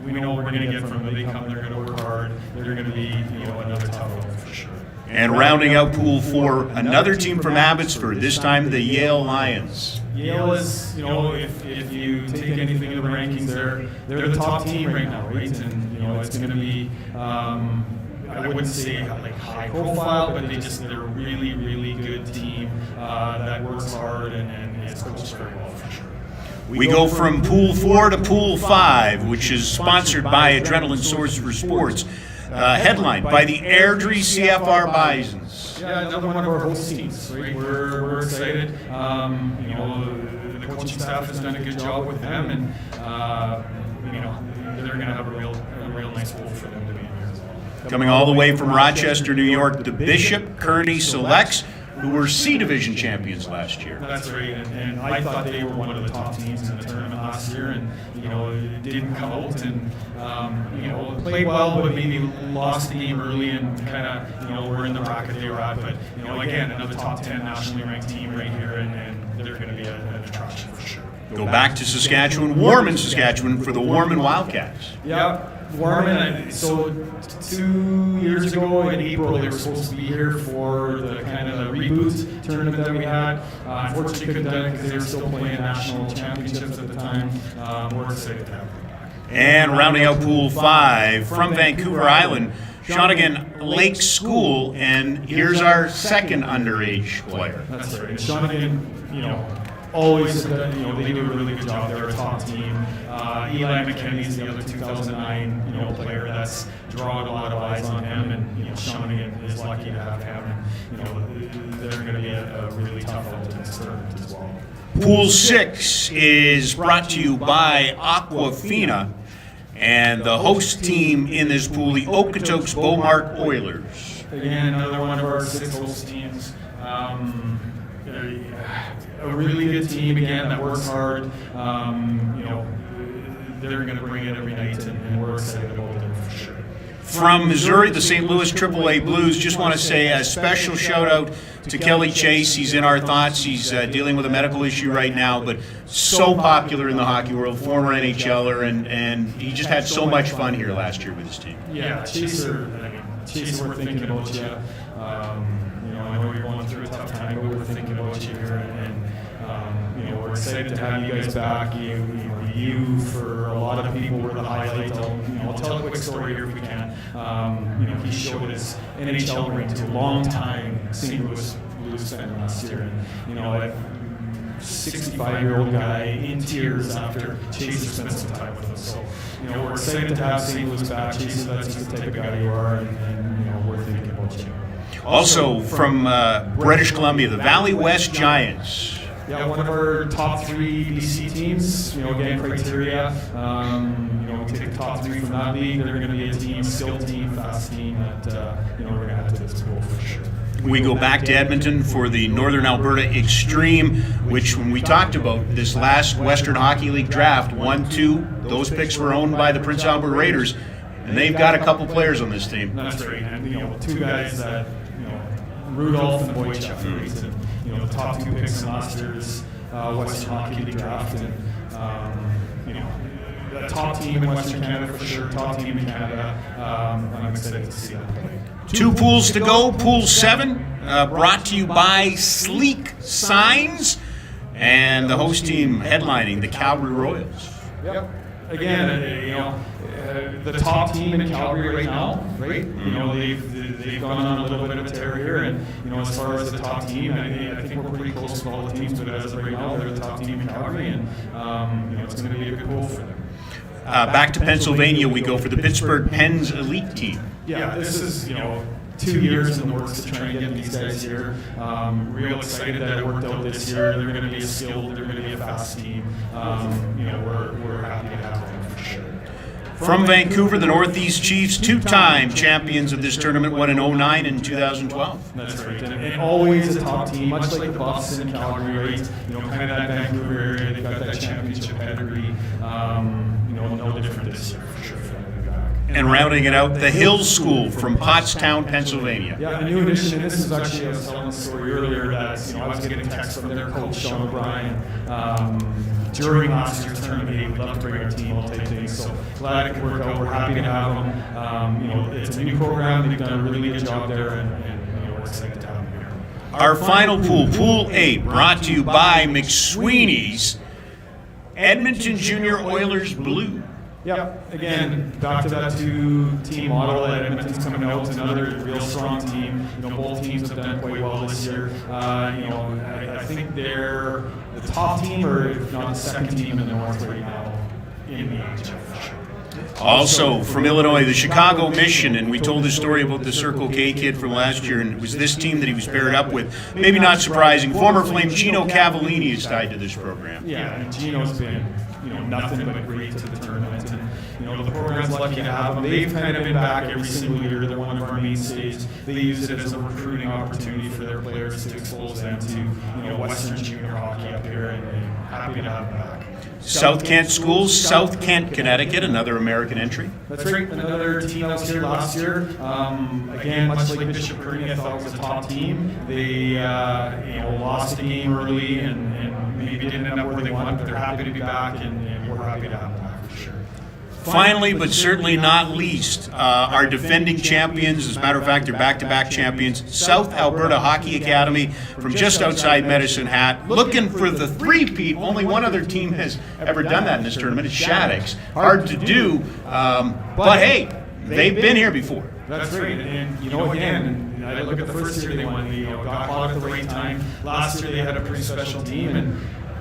We know what we're going to get from them. They come, they're going to work hard. They're going to be another tough one for sure. And rounding out Pool 4, another team from Abbotsford, this time the Yale Lions. Yale is, if you take anything in the rankings, they're the top team right now, right? And it's going to be, I wouldn't say like high profile, but they're a really, really good team that works hard and is coached very well for sure. We go from Pool 4 to Pool 5, which is sponsored by Adrenaline Source for Sports, headlined by the Airdrie CFR Bisons. Yeah, another one of our host teams, right? We're excited. The coaching staff has done a good job with them, and they're going to have a real nice pool for them to be in here as well. Coming all the way from Rochester, New York, the Bishop Kearney Selects, who were C Division champions last year. That's right, and I thought they were one of the top teams in the tournament last year, and it didn't come out, and played well, but maybe lost the game early, and kind of we're in the bracket they were at. But again, another top 10 nationally ranked team right here, and they're going to be an attraction for sure. Go back to Saskatchewan, Warman, Saskatchewan, for the Warman Wildcats. Yeah. Warman, so 2 years ago in April, they were supposed to be here for the kind of reboot tournament that we had. Unfortunately, couldn't do it because they were still playing national championships at the time. We're excited to have them back. And rounding out Pool 5, from Vancouver Island, Shawnigan Lake School, and here's our second underage player. That's right. And Shawnigan, always, they do a really good job. They're a top team. Eli McKinney is the other 2009, player that's drawing a lot of eyes on him, and Shawnigan is lucky to have him. And they're going to be a really tough out in this tournament as well. Pool 6 is brought to you by Aquafina, and the host team in this pool, the Okotoks Beaumark Oilers. Again, another one of our 6 host teams. A really good team again that works hard. They're going to bring it every night, and we're excited about them for sure. From Missouri, the St. Louis AAA Blues, just want to say a special shout out to Kelly Chase. He's in our thoughts. He's dealing with a medical issue right now, but so popular in the hockey world, former NHLer, and he just had so much fun here last year with his team. Yeah, Chaser, we're thinking about you. I know you're going through a tough time, but we're thinking about you here, and we're excited to have you guys back. You for a lot of people were the highlight. I'll tell a quick story here if we can. He showed his NHL ring to a long-time St. Louis Blues fan last year, and a 65-year-old guy in tears after Chaser spent some time with us. So we're excited to have St. Louis back. Chaser, that's just the type of guy you are, and we're thinking about you. Also from British Columbia, the Valley West Giants. Yeah, one of our top 3 BC teams. Again, criteria. We take the top 3 from that league. They're going to be a team, skilled team, fast team that we're going to have to this goal for sure. We go back to Edmonton for the Northern Alberta Extreme, which when we talked about this last Western Hockey League draft, 1-2, those picks were owned by the Prince Albert Raiders, and they've got a couple players on this team. That's right, and 2 guys that Rudolph and Wojciech, and the top 2 picks in last year's Western Hockey League draft, and the top team in Western Canada for sure, top team in Canada. I'm excited to see them play. 2 pools to go. Pool 7, brought to you by Sleek Signs, and the host team headlining the Calgary Royals. Yep. Again, the top team in Calgary right now, right? They've gone on a little bit of a tear here, and as far as the top team, I think we're pretty close with all the teams. But as of right now, they're the top team in Calgary, and it's going to be a good pool for them. Back to Pennsylvania, we go for the Pittsburgh Pens Elite Team. Yeah, this is 2 years in the works to try and get these guys here. Real excited that it worked out this year. They're going to be skilled. They're going to be a fast team. We're happy to have them for sure. From Vancouver, the Northeast Chiefs, 2-time champions of this tournament, won in 2009 and 2012. That's right, and always a top team, much like the Buffs in Calgary, right? Kind of that Vancouver area. They've got that championship pedigree. No different this year for sure for them to be back. And rounding it out, the Hills School from Pottstown, Pennsylvania. Yeah, a new addition, and this is actually, I was telling the story earlier that, I was getting texts from their coach, Sean O'Brien, during last year's tournament. Hey, we'd love to bring our team, all type things. So glad it could work out. We're happy to have them. It's a new program. They've done a really good job there, and we're excited to have them here. Our final pool, Pool 8, brought to you by McSweeney's Edmonton Junior Oilers Blue. Yeah, again, back to that two-team model that Edmonton's coming out. Another real strong team. Both teams have done quite well this year. I think they're the top team, or if not the second team in the North right now in the NHL for sure. Also from Illinois, the Chicago Mission, and we told the story about the Circle K kid from last year, and it was this team that he was paired up with. Maybe not surprising, former Flame Gino Cavallini is tied to this program. Yeah, and Gino's been nothing but great to the tournament, and the program's lucky to have them. They've kind of been back every single year. They're one of our mainstays. They use it as a recruiting opportunity for their players to expose them to Western junior hockey up here, and happy to have them back. South Kent Schools, South Kent, Connecticut, another American entry. That's right, another team that was here last year. Again, much like Bishop Kearney, I thought was a top team. They lost the game early and maybe didn't end up where they wanted, but they're happy to be back, and we're happy to have them back for sure. Finally, but certainly not least, our defending champions, as a matter of fact, they're back-to-back champions, South Alberta Hockey Academy from just outside Medicine Hat, looking for the three-peat. Only one other team has ever done that in this tournament. It's Shattuck's. Hard to do, but hey, they've been here before. That's right, and again, I look at the first year they won, they got caught at the right time. Last year they had a pretty special team, and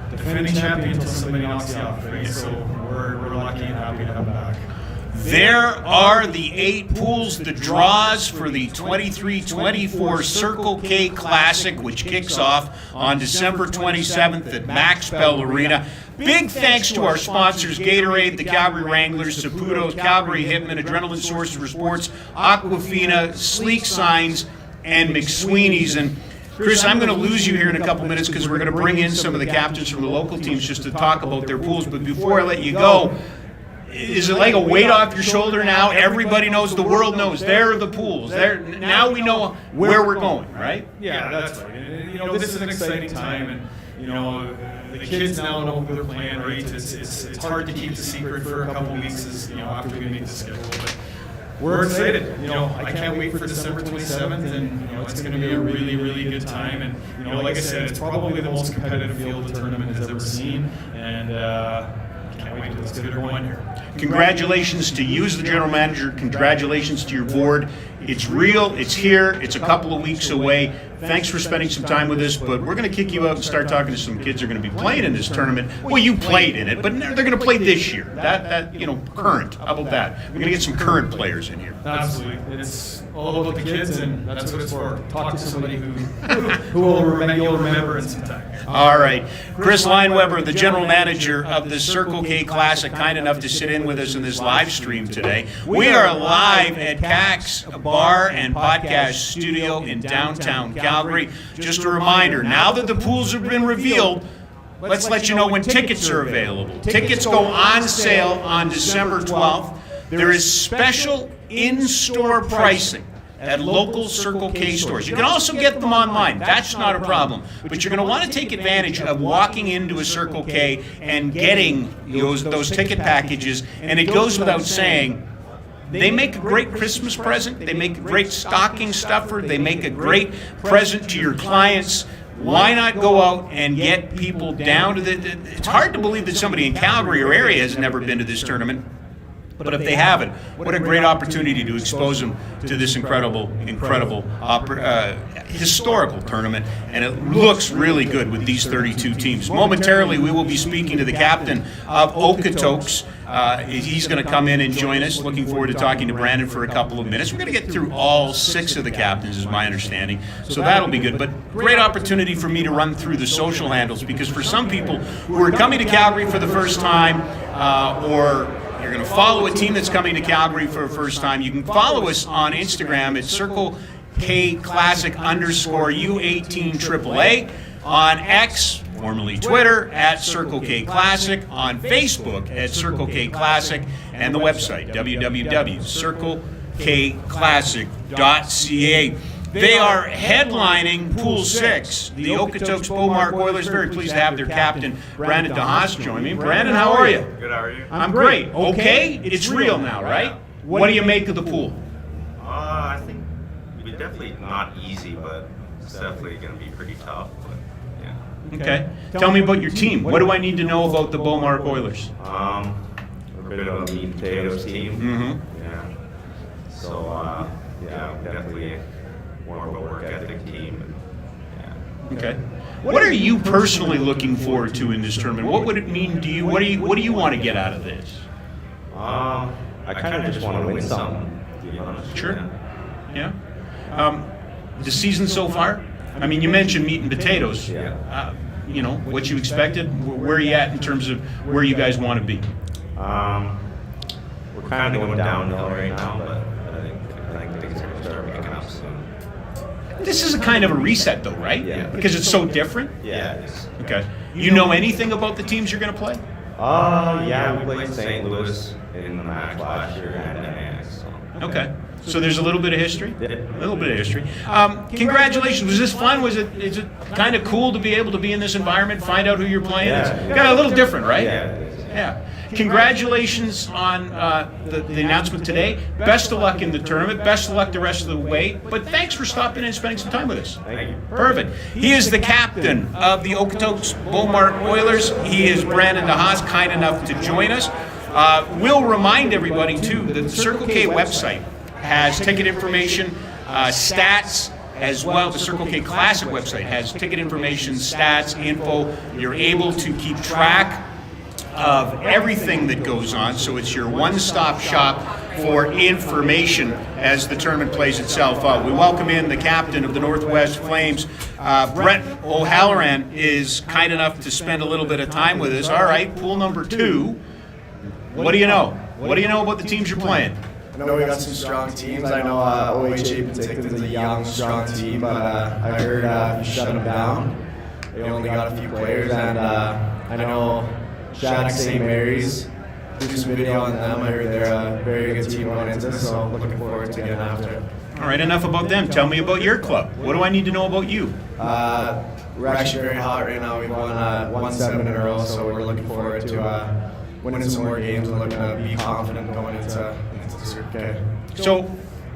defending champion until somebody knocks you off, right? So we're lucky and happy to have them back. There are the 8 pools, the draws for the 23-24 Circle K Classic, which kicks off on December 27th at Max Bell Arena. Big thanks to our sponsors, Gatorade, the Calgary Wranglers, Saputo's, Calgary Hitman, Adrenaline Source for Sports, Aquafina, Sleek Signs, and McSweeney's. And Chris, I'm going to lose you here in a couple minutes because we're going to bring in some of the captains from the local teams just to talk about their pools. But before I let you go, is it like a weight off your shoulder now? Everybody knows, the world knows. There are the pools. Now we know where we're going, right? Yeah, that's right. And, this is an exciting time, and the kids now know who they're playing, right? It's hard to keep the secret for a couple weeks, after we make the schedule. But we're excited. I can't wait for December 27th, and it's going to be a really, really good time. And like I said, it's probably the most competitive field the tournament has ever seen, and can't wait to let's get it going here. Congratulations to you as the general manager. Congratulations to your board. It's real. It's here. It's a couple of weeks away. Thanks for spending some time with us, but we're going to kick you out and start talking to some kids who are going to be playing in this tournament. Well, you played in it, but they're going to play this year. Current. How about that? We're going to get some current players in here. Absolutely. It's all about the kids, and that's what it's for. Talk to somebody who will remember in some time. All right. Chris Lineweber, the general manager of the Circle K Classic, kind enough to sit in with us in this live stream today. We are live at CAC's Bar and Podcast Studio in downtown Calgary. Just a reminder, now that the pools have been revealed, let's let you know when tickets are available. Tickets go on sale on December 12th. There is special in-store pricing at local Circle K stores. You can also get them online. That's not a problem. But you're going to want to take advantage of walking into a Circle K and getting those ticket packages. And it goes without saying, they make a great Christmas present. They make a great stocking stuffer. They make a great present to your clients. Why not go out and get people down to it's hard to believe that somebody in Calgary or area has never been to this tournament. But if they haven't, what a great opportunity to expose them to this incredible historical tournament. And it looks really good with these 32 teams. Momentarily, we will be speaking to the captain of Okotoks. He's going to come in and join us. Looking forward to talking to Brandon for a couple of minutes. We're going to get through all 6 of the captains, is my understanding. So that'll be good. But great opportunity for me to run through the social handles, because for some people who are coming to Calgary for the first time, or you're going to follow a team that's coming to Calgary for the first time, you can follow us on Instagram at Circle K Classic _U18AAA. on X, formerly Twitter, at Circle K Classic, on Facebook at Circle K Classic, and the website, www.circlekclassic.ca. They are headlining Pool 6, the Okotoks Beaumark Oilers. Very pleased to have their captain, Brandon DeHaas, join me. Brandon, how are you? Good, how are you? I'm great. Okay? It's real now, right? What do you make of the pool? I think it's definitely not easy, but it's definitely going to be pretty tough. But yeah. Okay. Tell me about your team. What do I need to know about the Beaumark Oilers? A bit of a meat and potatoes team. Mm-hmm. Yeah. So yeah, definitely more of a work ethic team. And, yeah. Okay. What are you personally looking forward to in this tournament? What would it mean to you? What do you want to get out of this? I kind of just want to win something, to be honest. Sure. Yeah. The season so far? I mean, you mentioned meat and potatoes. Yeah. You know, what you expected? Where are you at in terms of where you guys want to be? We're kind of going downhill right now, but I think things are going to start picking up soon. This is a kind of a reset, though, right? Yeah. Because it's so different? Yeah, it is. Okay. You know anything about the teams you're going to play? Yeah, we played St. Louis in the match last year and Annex. So. Okay. So there's a little bit of history? Yeah. A little bit of history. Congratulations. Was this fun? Is it kind of cool to be able to be in this environment, find out who you're playing? Yeah. It's kind of a little different, right? Yeah, it is. Yeah. Congratulations on the announcement today. Best of luck in the tournament. Best of luck the rest of the way. But thanks for stopping in and spending some time with us. Thank you. Perfect. He is the captain of the Okotoks Beaumark Oilers. He is Brandon DeHaas, kind enough to join us. We'll remind everybody, too, that the Circle K website has ticket information, stats, as well. The Circle K Classic website has ticket information, stats, info. You're able to keep track of everything that goes on, so it's your one-stop shop for information as the tournament plays itself out. We welcome in the captain of the Northwest Flames. Brett O'Halloran is kind enough to spend a little bit of time with us. All right, pool number 2. What do you know? What do you know about the teams you're playing? I know we got some strong teams. I know OHA Penticton is a young, strong team, but I heard you shut them down. They only got a few players, and I know Shattuck St. Mary's. Did some video on them. I heard they're a very good team going into this, so looking forward to getting after it. All right, enough about them. Tell me about your club. What do I need to know about you? We're actually very hot right now. We've won 7 in a row, so we're looking forward to winning some more games and looking to be confident going into the Circle K. So,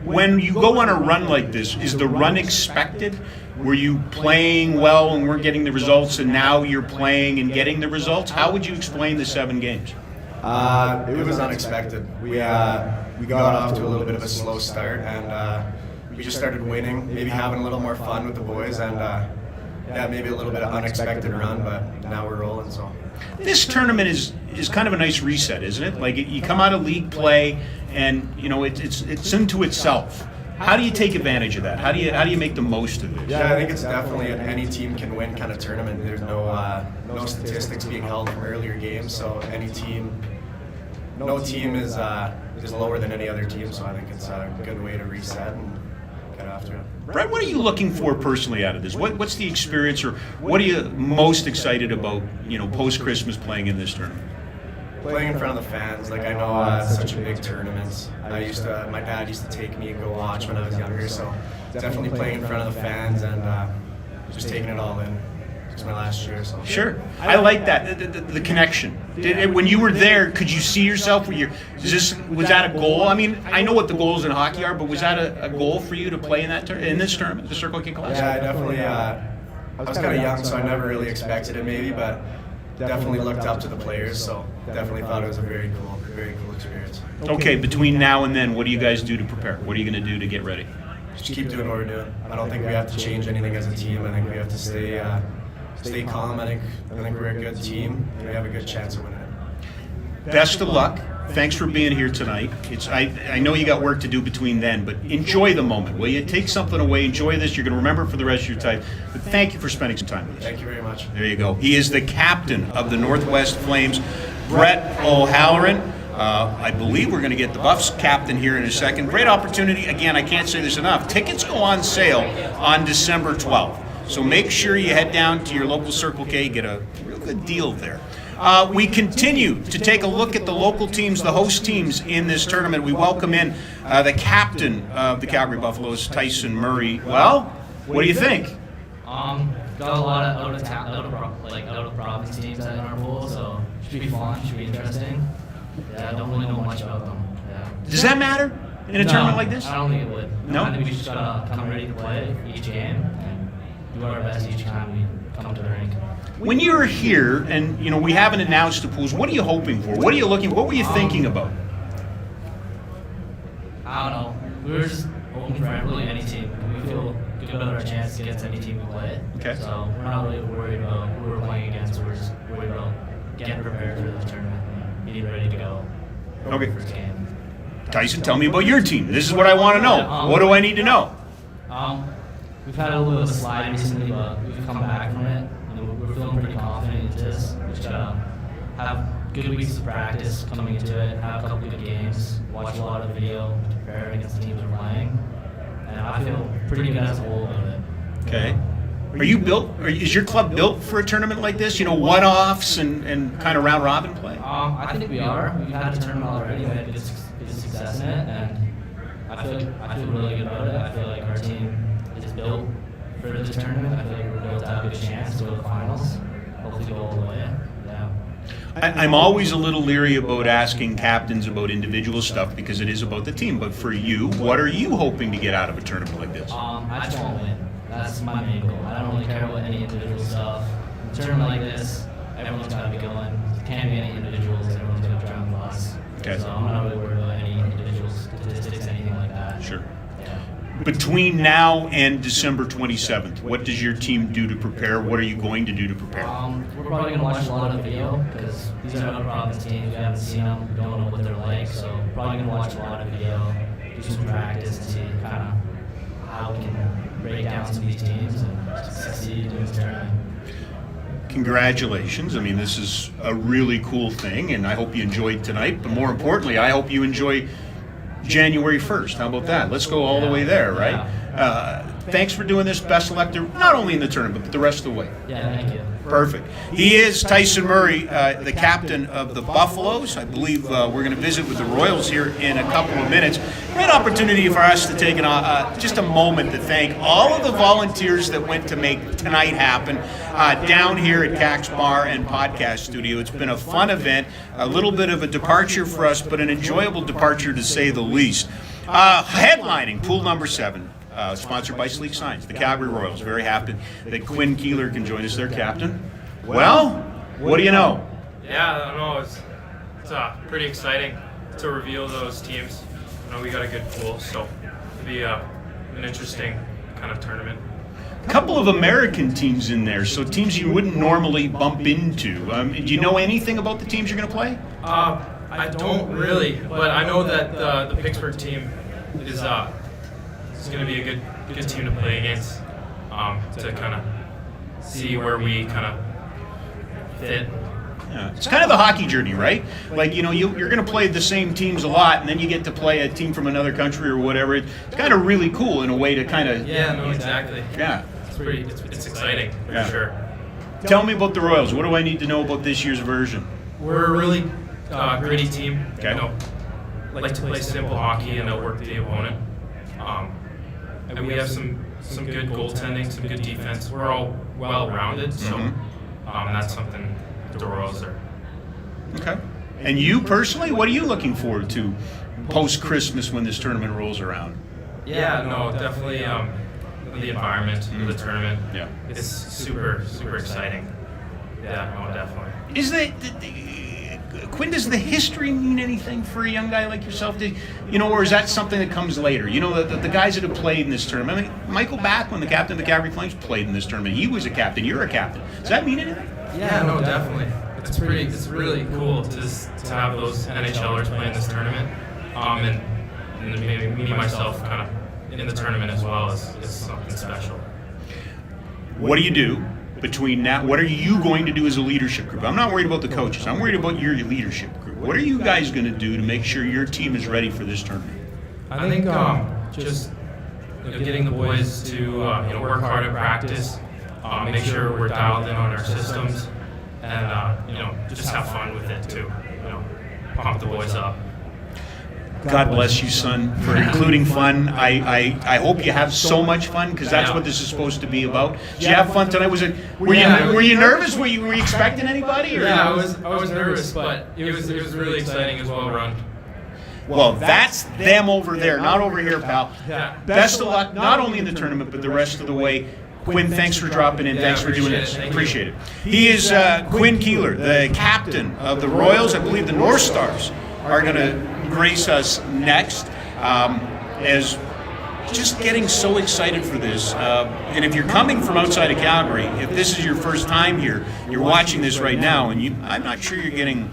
when you go on a run like this, is the run expected? Were you playing well and weren't getting the results, and now you're playing and getting the results? How would you explain the 7 games? It was unexpected. We got off to a little bit of a slow start, and we just started winning, maybe having a little more fun with the boys, and maybe a little bit of unexpected run, but now we're rolling. So this tournament is kind of a nice reset, isn't it? Like you come out of league play, and you know it's into itself. How do you take advantage of that? How do you make the most of it? Yeah, I think it's definitely an any team can win kind of tournament. There's no statistics being held from earlier games, so no team is lower than any other team. So I think it's a good way to reset and get after it. Brett, what are you looking for personally out of this? What's the experience, or what are you most excited about? Post Christmas playing in this tournament. Playing in front of the fans, like I know it's such a big tournament. My dad used to take me and go watch when I was younger, so definitely playing in front of the fans and just taking it all in. It's my last year, so. Sure, I like that the connection. When you were there, could you see yourself? Was that a goal? I mean, I know what the goals in hockey are, but was that a goal for you to play in this tournament, the Circle K Classic? Yeah, I definitely. I was kind of young, so I never really expected it, maybe, but. Definitely looked up to the players, so definitely thought it was a very cool experience. Okay, between now and then, what do you guys do to prepare? What are you going to do to get ready? Just keep doing what we're doing. I don't think we have to change anything as a team. I think we have to stay calm. I think we're a good team, and we have a good chance of winning it. Best of luck. Thanks for being here tonight. I know you got work to do between then, but enjoy the moment. Will you take something away? Enjoy this. You're going to remember it for the rest of your time. But thank you for spending some time with us. Thank you very much. There you go. He is the captain of the Northwest Flames, Brett O'Halloran. I believe we're going to get the Buffs captain here in a second. Great opportunity. Again, I can't say this enough. Tickets go on sale on December 12th. So make sure you head down to your local Circle K, get a real good deal there. We continue to take a look at the local teams, the host teams in this tournament. We welcome in the captain of the Calgary Buffaloes, Tyson Murray. Well, what do you think? Got a lot of out of province teams in our pool, so should be fun, should be interesting. Yeah, I don't really know much about them. Yeah. Does that matter in a tournament like this? I don't think it would. No? I think we just gotta come ready to play each game and do our best each time we come to the rink. When you're here, and we haven't announced the pools, what are you hoping for? What are you looking? What were you thinking about? I don't know. We were just hoping for really any team. We feel good about our chance against any team we play. Okay. So we're not really worried about who we're playing against. We're just worried about getting prepared for the tournament and being ready to go. Okay. First game. Tyson, tell me about your team. This is what I want to know. What do I need to know? We've had a little bit of a slide recently, but we've come back from it. We're feeling pretty confident into this. We just gotta have good weeks of practice coming into it, have a couple good games, watch a lot of video, prepare against the teams we're playing, and I feel pretty good as a whole about it. Okay. Are you built? Is your club built for a tournament like this? One-offs and kind of round robin play. I think we are. We've had a tournament already. We had good success in it, and I feel really good about it. I feel like our team is built for this tournament. I feel like we're built to have a good chance to go to the finals. Hopefully go all the way. Yeah. I'm always a little leery about asking captains about individual stuff because it is about the team. But for you, what are you hoping to get out of a tournament like this? I just want to win. That's my main goal. I don't really care about any individual stuff. In a tournament like this, everyone's got to be going. There can't be any individuals. Everyone's got to drive the bus. Okay. So I'm not really worried about any individual statistics, anything like that. Sure. Yeah. Between now and December 27th, what does your team do to prepare? What are you going to do to prepare? We're probably going to watch a lot of video because these are other province teams. We haven't seen them. We don't know what they're like. So we're probably going to watch a lot of video, do some practice, and see kind of how we can break down some of these teams and succeed in this tournament. Congratulations. I mean, this is a really cool thing, and I hope you enjoyed tonight. But more importantly, I hope you enjoy January 1st. How about that? Let's go all the way there, right? Thanks for doing this. Best selector, not only in the tournament, but the rest of the way. Yeah, thank you. Perfect. He is Tyson Murray, the captain of the Buffaloes. I believe we're going to visit with the Royals here in a couple of minutes. Great opportunity for us to take just a moment to thank all of the volunteers that went to make tonight happen down here at Cax Bar and Podcast Studio. It's been a fun event, a little bit of a departure for us, but an enjoyable departure to say the least. Headlining pool number 7. Sponsored by Sleek Signs, the Calgary Royals. Very happy that Quinn Keeler can join us, their captain. Well, what do you know? Yeah, I don't know. It's pretty exciting to reveal those teams. I know we got a good pool, so it'll be an interesting kind of tournament. A couple of American teams in there, so teams you wouldn't normally bump into. Do you know anything about the teams you're going to play? I don't really, but I know that the Pittsburgh team is it's going to be a good team to play against, to kind of see where we kind of fit. Yeah. It's kind of the hockey journey, right? Like, you're going to play the same teams a lot, and then you get to play a team from another country or whatever. It's kind of really cool in a way to kind of... Yeah, no, exactly. Yeah. It's exciting, for sure. Tell me about the Royals. What do I need to know about this year's version? We're a really gritty team. Okay. Like to play simple hockey and outwork the opponent. And we have some good goaltending, some good defense. We're all well-rounded, so that's something the Royals are. Okay. And you personally, what are you looking forward to post-Christmas when this tournament rolls around? Yeah, no, definitely the environment of the tournament. Yeah. It's super, super exciting. Yeah, no, definitely. Is Quinn, does the history mean anything for a young guy like yourself? Or is that something that comes later? The guys that have played in this tournament. I mean, Michael Backlund, the captain of the Calgary Flames, played in this tournament. He was a captain. You're a captain. Does that mean anything? Yeah, no, definitely. It's really cool to have those NHLers play in this tournament. And maybe me myself kind of in the tournament as well is something special. What do you do between now? What are you going to do as a leadership group? I'm not worried about the coaches. I'm worried about your leadership group. What are you guys going to do to make sure your team is ready for this tournament? I think just getting the boys to work hard at practice, make sure we're dialed in on our systems, and just have fun with it too. Pump the boys up. God bless you, son, for including fun. I hope you have so much fun, because that's what this is supposed to be about. Did you have fun tonight? Were you nervous? Were you expecting anybody? Or? Yeah, I was nervous, but it was really exciting as well run. Well, that's them over there, not over here, pal. Yeah. Best of luck, not only in the tournament, but the rest of the way. Quinn, thanks for dropping in. Thanks for doing this. Appreciate it. He is Quinn Keeler, the captain of the Royals. I believe the North Stars are going to grace us next. As just getting so excited for this. And if you're coming from outside of Calgary, if this is your first time here, you're watching this right now, and I'm not sure you're getting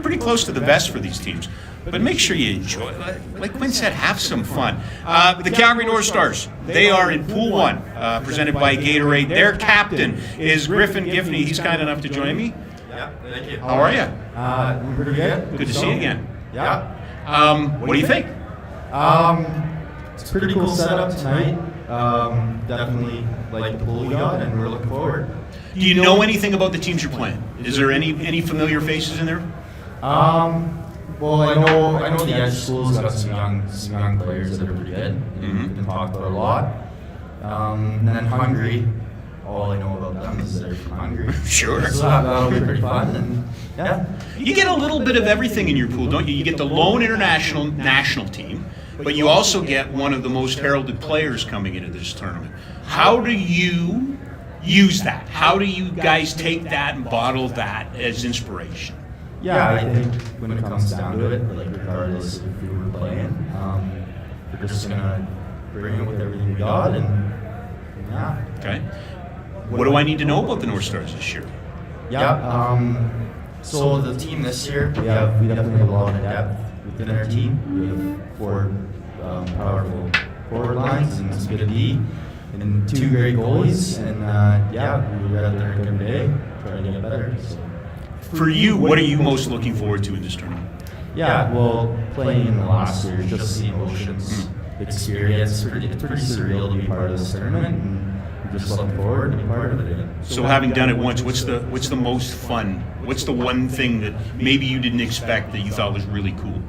pretty close to the best for these teams. But make sure you enjoy. Like Quinn said, have some fun. The Calgary North Stars, they are in Pool 1, presented by Gatorade. Their captain is Griffin Giffney. He's kind enough to join me. Yeah, thank you. How are you? Pretty good. Good to see you again. Yeah. What do you think? It's a pretty cool setup tonight. Definitely like the pool we got, and we're looking forward. Do you know anything about the teams you're playing? Is there any familiar faces in there? Well, I know the Edge School's got some young players that are pretty good. We've been talking about a lot. And then Hungary, all I know about them is they're from Hungary. Sure. So that'll be pretty fun. And yeah. You get a little bit of everything in your pool, don't you? You get the lone international national team, but you also get one of the most heralded players coming into this tournament. How do you use that? How do you guys take that and bottle that as inspiration? Yeah, I think when it comes down to it, like regardless of who we're playing, we're just gonna bring it with everything we got, and yeah. Okay. What do I need to know about the North Stars this year? Yeah. So the team this year, we definitely have a lot of depth within our team. We have 4 powerful forward lines and some good D, and 2 great goalies, and we're out there every day trying to get better. So. For you, what are you most looking forward to in this tournament? Yeah, well, playing in the last year, just the emotions, experience, it's pretty surreal to be part of this tournament, and I'm just looking forward to be part of it again. So having done it once, what's the most fun? What's the one thing that maybe you didn't expect that you thought was really cool?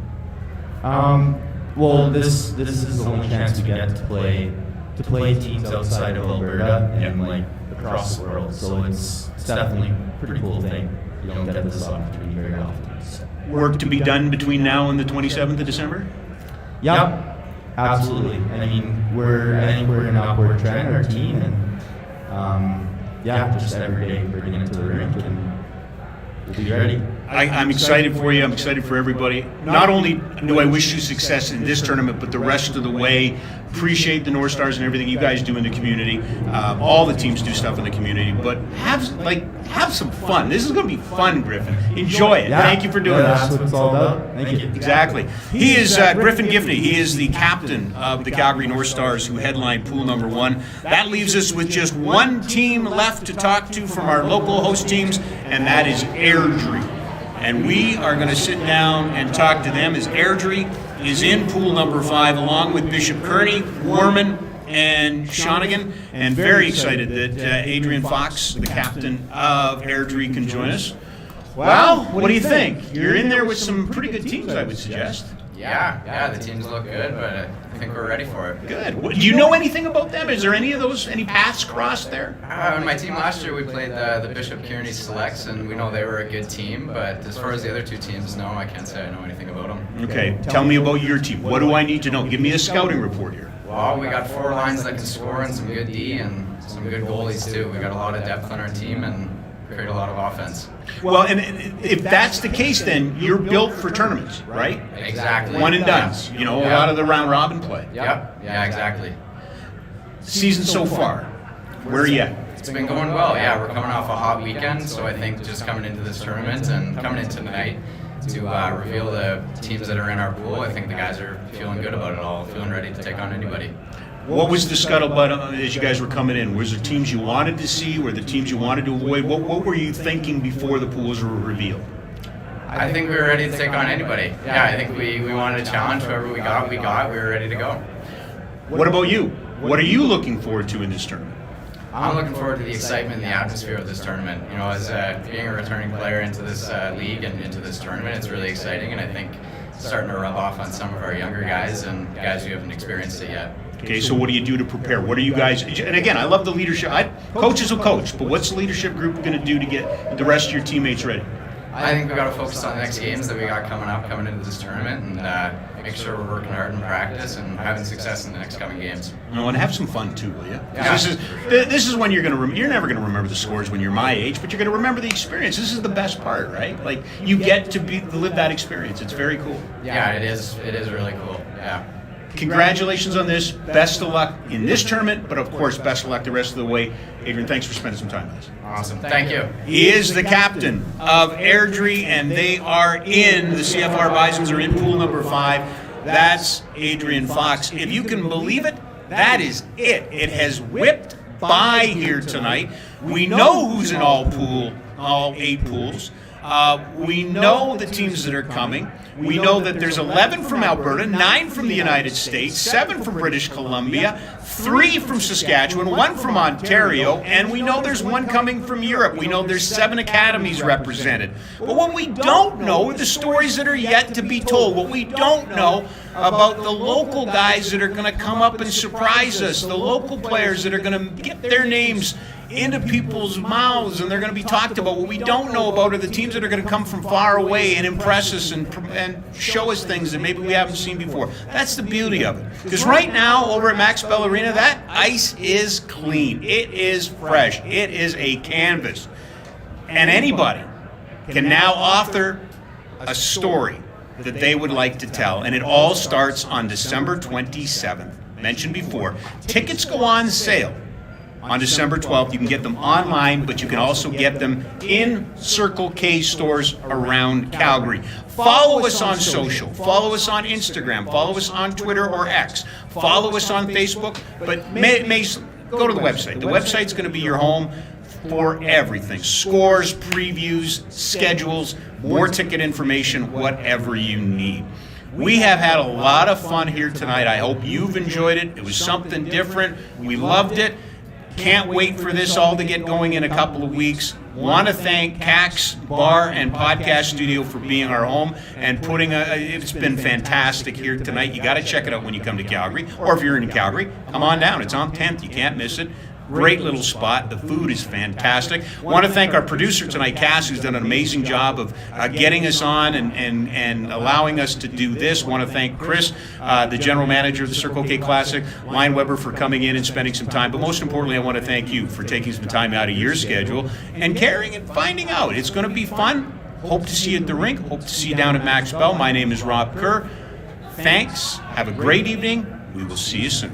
Well, this is the only chance we get to play teams outside of Alberta and like across the world. So it's definitely a pretty cool thing. You don't get this opportunity very often. So. Work to be done between now and the 27th of December? Yep, absolutely. I mean, I think we're in an upward trend, our team, and just every day bringing it to the rink, and we'll be ready. I'm excited for you. I'm excited for everybody. Not only do I wish you success in this tournament, but the rest of the way. Appreciate the North Stars and everything you guys do in the community. All the teams do stuff in the community, but have some fun. This is going to be fun, Griffin. Enjoy it. Thank you for doing this. That's what it's all about. Thank you. Exactly. He is Griffin Giffney. He is the captain of the Calgary North Stars, who headlined pool number 1. That leaves us with just one team left to talk to from our local host teams, and that is Airdrie. And we are going to sit down and talk to them, as Airdrie is in pool number 5, along with Bishop Kearney, Warman, and Shawnigan. And very excited that Adrian Fox, the captain of Airdrie, can join us. Well, what do you think? You're in there with some pretty good teams, I would suggest. Yeah, the teams look good, but I think we're ready for it. Good. Do you know anything about them? Is there any paths crossed there? In my team last year, we played the Bishop Kearney Selects, and we know they were a good team, but as far as the other 2 teams, no, I can't say I know anything about them. Okay, tell me about your team. What do I need to know? Give me a scouting report here. Well, we got 4 lines that can score and some good D and some good goalies too. We got a lot of depth on our team and create a lot of offense. Well, and if that's the case, then you're built for tournaments, right? Exactly. One and dones. A lot of the round robin play. Yep. Yeah, exactly. Season so far, where are you at? It's been going well. Yeah, we're coming off a hot weekend, so I think just coming into this tournament and coming in tonight to reveal the teams that are in our pool, I think the guys are feeling good about it all, feeling ready to take on anybody. What was the scuttlebutt as you guys were coming in? Was there teams you wanted to see? Were there teams you wanted to avoid? What were you thinking before the pools were revealed? I think we were ready to take on anybody. Yeah, I think we wanted to challenge whoever we got. We were ready to go. What about you? What are you looking forward to in this tournament? I'm looking forward to the excitement and the atmosphere of this tournament. You know, as being a returning player into this league and into this tournament, it's really exciting, and I think it's starting to rub off on some of our younger guys and guys who haven't experienced it yet. Okay, so what do you do to prepare? What are you guys, and again, I love the leadership. Coaches will coach, but what's the leadership group going to do to get the rest of your teammates ready? I think we got to focus on the next games that we got coming into this tournament, and make sure we're working hard in practice and having success in the next coming games. And have some fun too, will you? Yeah. This is when you're never going to remember the scores when you're my age, but you're going to remember the experience. This is the best part, right? Like, you get to live that experience. It's very cool. Yeah, it is. It is really cool. Yeah. Congratulations on this. Best of luck in this tournament, but of course, best of luck the rest of the way. Adrian, thanks for spending some time with us. Awesome. Thank you. He is the captain of Airdrie, and they are in, the CFR Bisons are in pool number 5. That's Adrian Fox. If you can believe it, that is it. It has whipped by here tonight. We know who's in all 8 pools. We know the teams that are coming. We know that there's 11 from Alberta, 9 from the United States, 7 from British Columbia, 3 from Saskatchewan, 1 from Ontario, and we know there's 1 coming from Europe. We know there's 7 academies represented. But what we don't know are the stories that are yet to be told. What we don't know about the local guys that are going to come up and surprise us, the local players that are going to get their names into people's mouths and they're going to be talked about. What we don't know about are the teams that are going to come from far away and impress us and show us things that maybe we haven't seen before. That's the beauty of it. Because right now over at Max Bell Arena, that ice is clean. It is fresh. It is a canvas. And anybody can now author a story that they would like to tell. And it all starts on December 27th. Mentioned before. Tickets go on sale on December 12th. You can get them online, but you can also get them in Circle K stores around Calgary. Follow us on social. Follow us on Instagram. Follow us on Twitter or X. Follow us on Facebook. But go to the website. The website's going to be your home for everything. Scores, previews, schedules, more ticket information, whatever you need. We have had a lot of fun here tonight. I hope you've enjoyed it. It was something different. We loved it. Can't wait for this all to get going in a couple of weeks. Want to thank Cax Bar and Podcast Studio for being our home and it's been fantastic here tonight. You got to check it out when you come to Calgary, or if you're in Calgary, come on down. It's on 10th. You can't miss it. Great little spot. The food is fantastic. Want to thank our producer tonight, Cass, who's done an amazing job of getting us on and allowing us to do this. Want to thank Chris, the general manager of the Circle K Classic, Lion Weber, for coming in and spending some time. But most importantly, I want to thank you for taking some time out of your schedule and caring and finding out. It's going to be fun. Hope to see you at the rink. Hope to see you down at Max Bell. My name is Rob Kerr. Thanks. Have a great evening. We will see you soon.